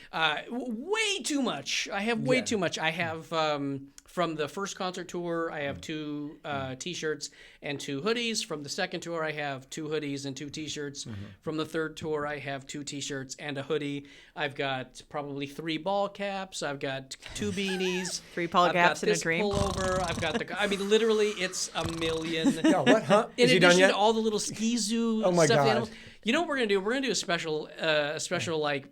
Speaker 1: Way too much. I have way too much. I have from the first concert tour, I have 2 T-shirts and 2 hoodies. From the second tour, I have 2 hoodies and 2 T-shirts. From the third tour, I have 2 T-shirts and a hoodie. I've got probably 3 ball caps. I've got 2 beanies.
Speaker 3: 3 ball
Speaker 1: I've
Speaker 3: caps
Speaker 1: got
Speaker 3: and a
Speaker 1: this
Speaker 3: dream.
Speaker 1: pullover. I've got the. I mean, literally, it's a million.
Speaker 4: Yeah, what? Huh?
Speaker 1: In
Speaker 4: Is he
Speaker 1: addition
Speaker 4: done yet?
Speaker 1: to all the little ski zoo
Speaker 4: Oh my
Speaker 1: stuffed
Speaker 4: God.
Speaker 1: animals. You know what we're gonna do? We're gonna do a special like.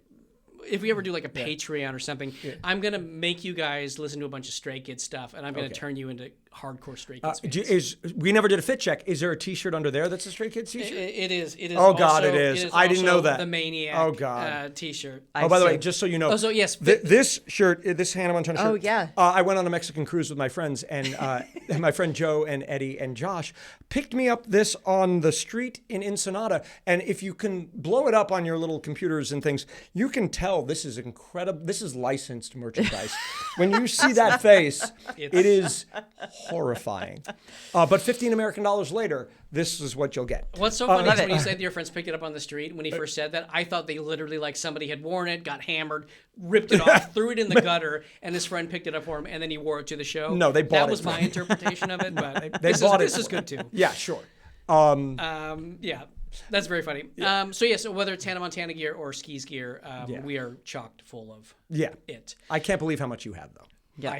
Speaker 1: If we ever do like a Patreon or something, I'm gonna make you guys listen to a bunch of Stray Kids stuff, and I'm gonna turn you into hardcore Stray Kids fans.
Speaker 4: We never did a fit check. Is there a T-shirt under there that's a Stray Kids T-shirt?
Speaker 1: It is.
Speaker 4: Oh, God,
Speaker 1: also,
Speaker 4: it is.
Speaker 1: It is
Speaker 4: I didn't know
Speaker 1: also
Speaker 4: that.
Speaker 1: The Maniac
Speaker 4: Oh, God.
Speaker 1: T-shirt.
Speaker 4: Oh, by the way, just so you know.
Speaker 1: Oh, so yes.
Speaker 4: This shirt, this Hannah Montana shirt.
Speaker 3: Oh, yeah.
Speaker 4: I went on a Mexican cruise with my friends, and and my friend Joe and Eddie and Josh picked me up this on the street in Ensenada. And if you can blow it up on your little computers and things, you can tell this is incredible. This is licensed merchandise. When you see that face, it is horrifying. But $15 American later, this is what you'll get.
Speaker 1: What's so funny is when you said that your friends picked it up on the street, when he first said that, I thought they literally, like, somebody had worn it, got hammered, ripped it off, threw it in the gutter, and his friend picked it up for him, and then he wore it to the show.
Speaker 4: No, they bought it.
Speaker 1: That was my interpretation of it, but
Speaker 4: They bought it.
Speaker 1: this is good, too.
Speaker 4: Yeah, sure.
Speaker 1: Yeah, that's very funny. Yeah. So whether it's Hannah Montana gear or Skis gear, we are chocked full of it.
Speaker 4: I can't believe how much you have, though.
Speaker 3: Yeah.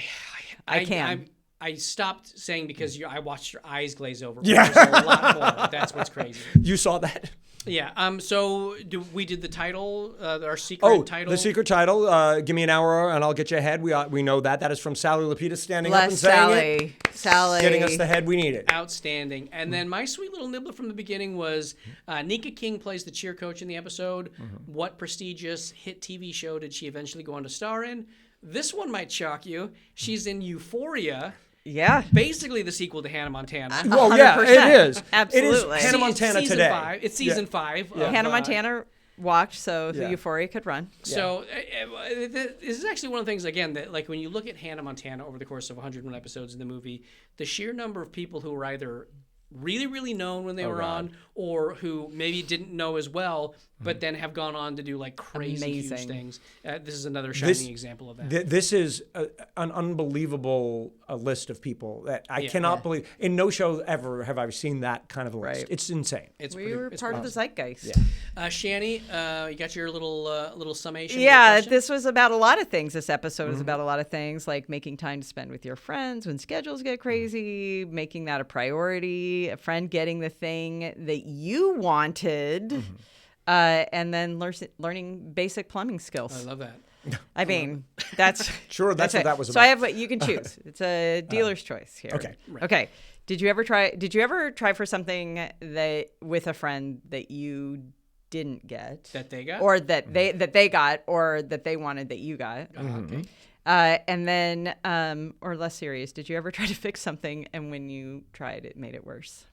Speaker 1: I
Speaker 3: can.
Speaker 1: I stopped saying because I watched your eyes glaze over.
Speaker 4: Yeah.
Speaker 1: There's a lot more. That's what's crazy.
Speaker 4: You saw that?
Speaker 1: Yeah. So we did the title, our secret title.
Speaker 4: The secret title. Give me an hour and I'll get you ahead. We know that. That is from Sally Lapita standing up and saying it.
Speaker 3: Sally.
Speaker 4: Getting us the head we needed.
Speaker 1: Outstanding. And then my sweet little nibbler from the beginning was Nika King plays the cheer coach in the episode. What prestigious hit TV show did she eventually go on to star in? This one might shock you. She's in Euphoria.
Speaker 3: Yeah.
Speaker 1: Basically the sequel to Hannah Montana.
Speaker 4: Well, yeah,
Speaker 3: 100%.
Speaker 4: it is.
Speaker 3: Absolutely.
Speaker 4: It is Hannah Montana
Speaker 1: season
Speaker 4: today.
Speaker 1: 5. It's season 5.
Speaker 4: Yeah.
Speaker 3: Hannah Montana walked so the Euphoria could run.
Speaker 1: So this is actually one of the things, again, that like when you look at Hannah Montana over the course of 101 episodes in the movie, the sheer number of people who were either really, really known when they were on or who maybe didn't know as well, but then have gone on to do like crazy huge things. This is another shining example of that.
Speaker 4: This is an unbelievable list of people that I cannot believe. In no show ever have I seen that kind of a list. It's insane.
Speaker 3: We were part of the zeitgeist.
Speaker 4: Yeah.
Speaker 1: Shani, you got your little summation?
Speaker 3: Yeah, this was about a lot of things. This episode was about a lot of things, like making time to spend with your friends when schedules get crazy, making that a priority, a friend getting the thing that you wanted, and then learning basic plumbing skills.
Speaker 1: I love that.
Speaker 3: I mean, that's
Speaker 4: Sure, that's what that was
Speaker 3: So
Speaker 4: about.
Speaker 3: I have what you can choose. It's a dealer's choice here.
Speaker 4: Okay.
Speaker 1: Right.
Speaker 3: Okay. Did you ever try for something that with a friend that you didn't get,
Speaker 1: That they got?
Speaker 3: or that they got, or that they wanted that you got?
Speaker 1: Okay.
Speaker 3: And then, or less serious, did you ever try to fix something and when you tried, it made it worse?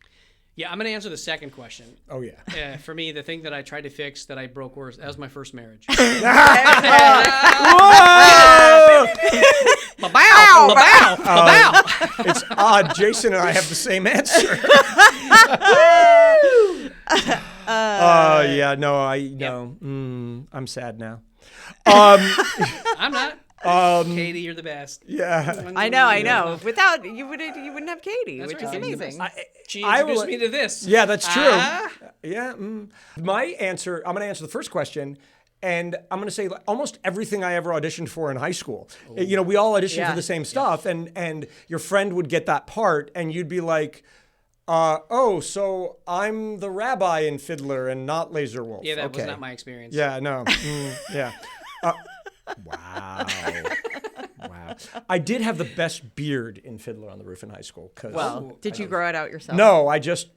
Speaker 1: Yeah, I'm going to answer the second question.
Speaker 4: Oh, yeah.
Speaker 1: For me, the thing that I tried to fix that I broke worse, that was my first marriage.
Speaker 4: Whoa! It's odd. Jason and I have the same answer. Yeah, no. I'm sad now.
Speaker 1: I'm not. Katie, you're the best.
Speaker 4: Yeah.
Speaker 3: I know. Without you wouldn't have Katie,
Speaker 1: That's
Speaker 3: which
Speaker 1: right.
Speaker 3: is amazing.
Speaker 1: She introduced me to this.
Speaker 4: Yeah, that's true. Yeah. My answer, I'm going to answer the first question. And I'm going to say almost everything I ever auditioned for in high school. You know, we all auditioned for the same stuff. And your friend would get that part and you'd be like, so I'm the rabbi in Fiddler and not Laser Wolf.
Speaker 1: Yeah, that was not my experience.
Speaker 4: Yeah, no. Yeah. Wow. I did have the best beard in Fiddler on the Roof in high school.
Speaker 3: Did you grow it out yourself?
Speaker 4: No, I just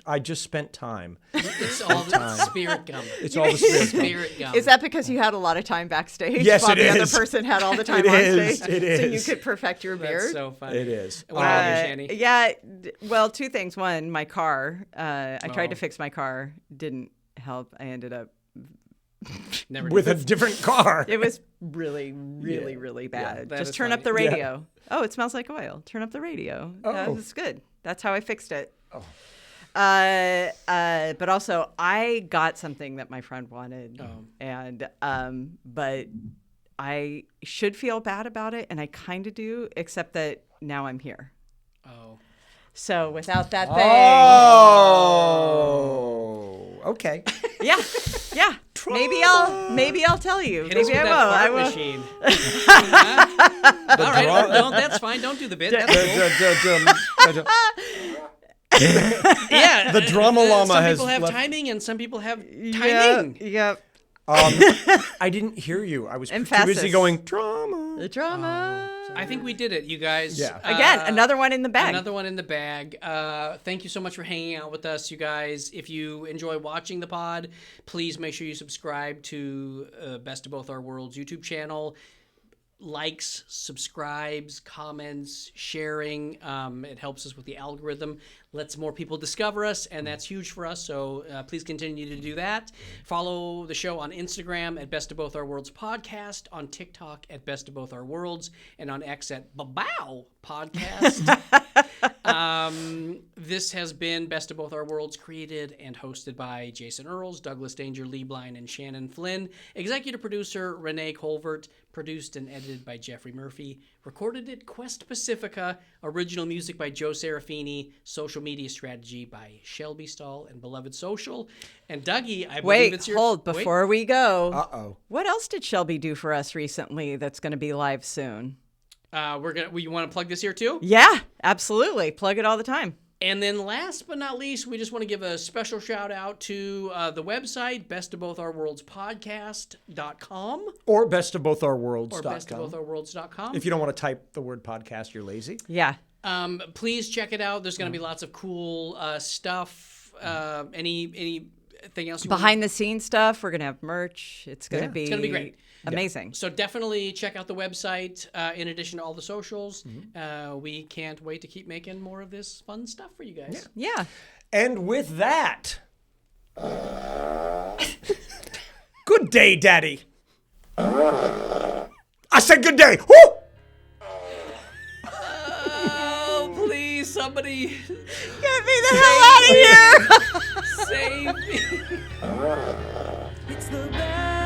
Speaker 4: spent time.
Speaker 1: It's all the spirit gum.
Speaker 4: It's all the spirit gum.
Speaker 3: Is that because you had a lot of time backstage?
Speaker 4: Yes,
Speaker 3: while
Speaker 4: it
Speaker 3: the other
Speaker 4: is.
Speaker 3: person had all the time
Speaker 4: It
Speaker 3: on
Speaker 4: is.
Speaker 3: stage?
Speaker 4: It
Speaker 3: So
Speaker 4: is.
Speaker 3: you could perfect your beard?
Speaker 1: That's so funny.
Speaker 4: It is.
Speaker 1: What about you, Shani?
Speaker 3: Yeah, well, two things. One, my car. I tried to fix my car. Didn't help. I ended up
Speaker 1: Never
Speaker 4: with
Speaker 1: did.
Speaker 4: a different car.
Speaker 3: It was really, really, really bad.
Speaker 1: that
Speaker 3: Just
Speaker 1: is
Speaker 3: turn up
Speaker 1: funny.
Speaker 3: the radio. Oh, it smells like oil. Turn up the radio. That
Speaker 4: Oh.
Speaker 3: was good. That's how I fixed it. But also, I got something that my friend wanted, and but I should feel bad about it, and I kind of do, except that now I'm here.
Speaker 1: Oh.
Speaker 3: So without that thing,
Speaker 4: Okay.
Speaker 3: yeah. Maybe I'll tell you.
Speaker 1: Hit us
Speaker 3: Maybe
Speaker 1: with
Speaker 3: I
Speaker 1: that
Speaker 3: will.
Speaker 1: fart machine. All right, no, that's fine. Don't do the bit. That's cool. Yeah,
Speaker 4: The drama llama
Speaker 1: some
Speaker 4: has
Speaker 1: people have
Speaker 4: left-
Speaker 1: timing, and some people have timing.
Speaker 3: Yep.
Speaker 4: I didn't hear you. I was too
Speaker 3: Emphasis.
Speaker 4: busy going, drama.
Speaker 3: The drama.
Speaker 1: I think we did it, you guys.
Speaker 4: Yeah.
Speaker 3: Again, another one in the bag.
Speaker 1: Another one in the bag. Thank you so much for hanging out with us, you guys. If you enjoy watching the pod, please make sure you subscribe to Best of Both Our Worlds YouTube channel. Likes, subscribes, comments, sharing. It helps us with the algorithm, lets more people discover us, and that's huge for us. So please continue to do that. Follow the show on Instagram at Best of Both Our Worlds Podcast, on TikTok at Best of Both Our Worlds, and on X at Babow Podcast. This has been Best of Both Our Worlds, created and hosted by Jason Earls, Douglas Danger, Lee Blind, and Shannon Flynn. Executive producer Renee Colvert. Produced and edited by Jeffrey Murphy. Recorded at Quest Pacifica. Original music by Joe Serafini. Social media strategy by Shelby Stahl and Beloved Social. And Dougie, I believe it's your...
Speaker 3: Hold, before we go.
Speaker 4: Uh-oh.
Speaker 3: What else did Shelby do for us recently that's going to be live soon?
Speaker 1: You want to plug this here too?
Speaker 3: Yeah, absolutely. Plug it all the time.
Speaker 1: And then last but not least, we just want to give a special shout out to the website, bestofbothourworldspodcast.com.
Speaker 4: Or bestofbothourworlds.com.
Speaker 1: Or bestofbothourworlds.com.
Speaker 4: If you don't want to type the word podcast, you're lazy.
Speaker 3: Yeah.
Speaker 1: Please check it out. There's going to be lots of cool stuff. Anything else you
Speaker 3: Behind the scenes stuff. We're going to have merch. It's going to be
Speaker 1: It's going to be great.
Speaker 3: Amazing.
Speaker 1: So definitely check out the website in addition to all the socials. We can't wait to keep making more of this fun stuff for you guys.
Speaker 3: Yeah.
Speaker 4: And with that, good day, Daddy. I said good day. Woo!
Speaker 1: Oh, please, somebody
Speaker 3: Get me the hell out of here.
Speaker 1: save me.
Speaker 2: It's the best.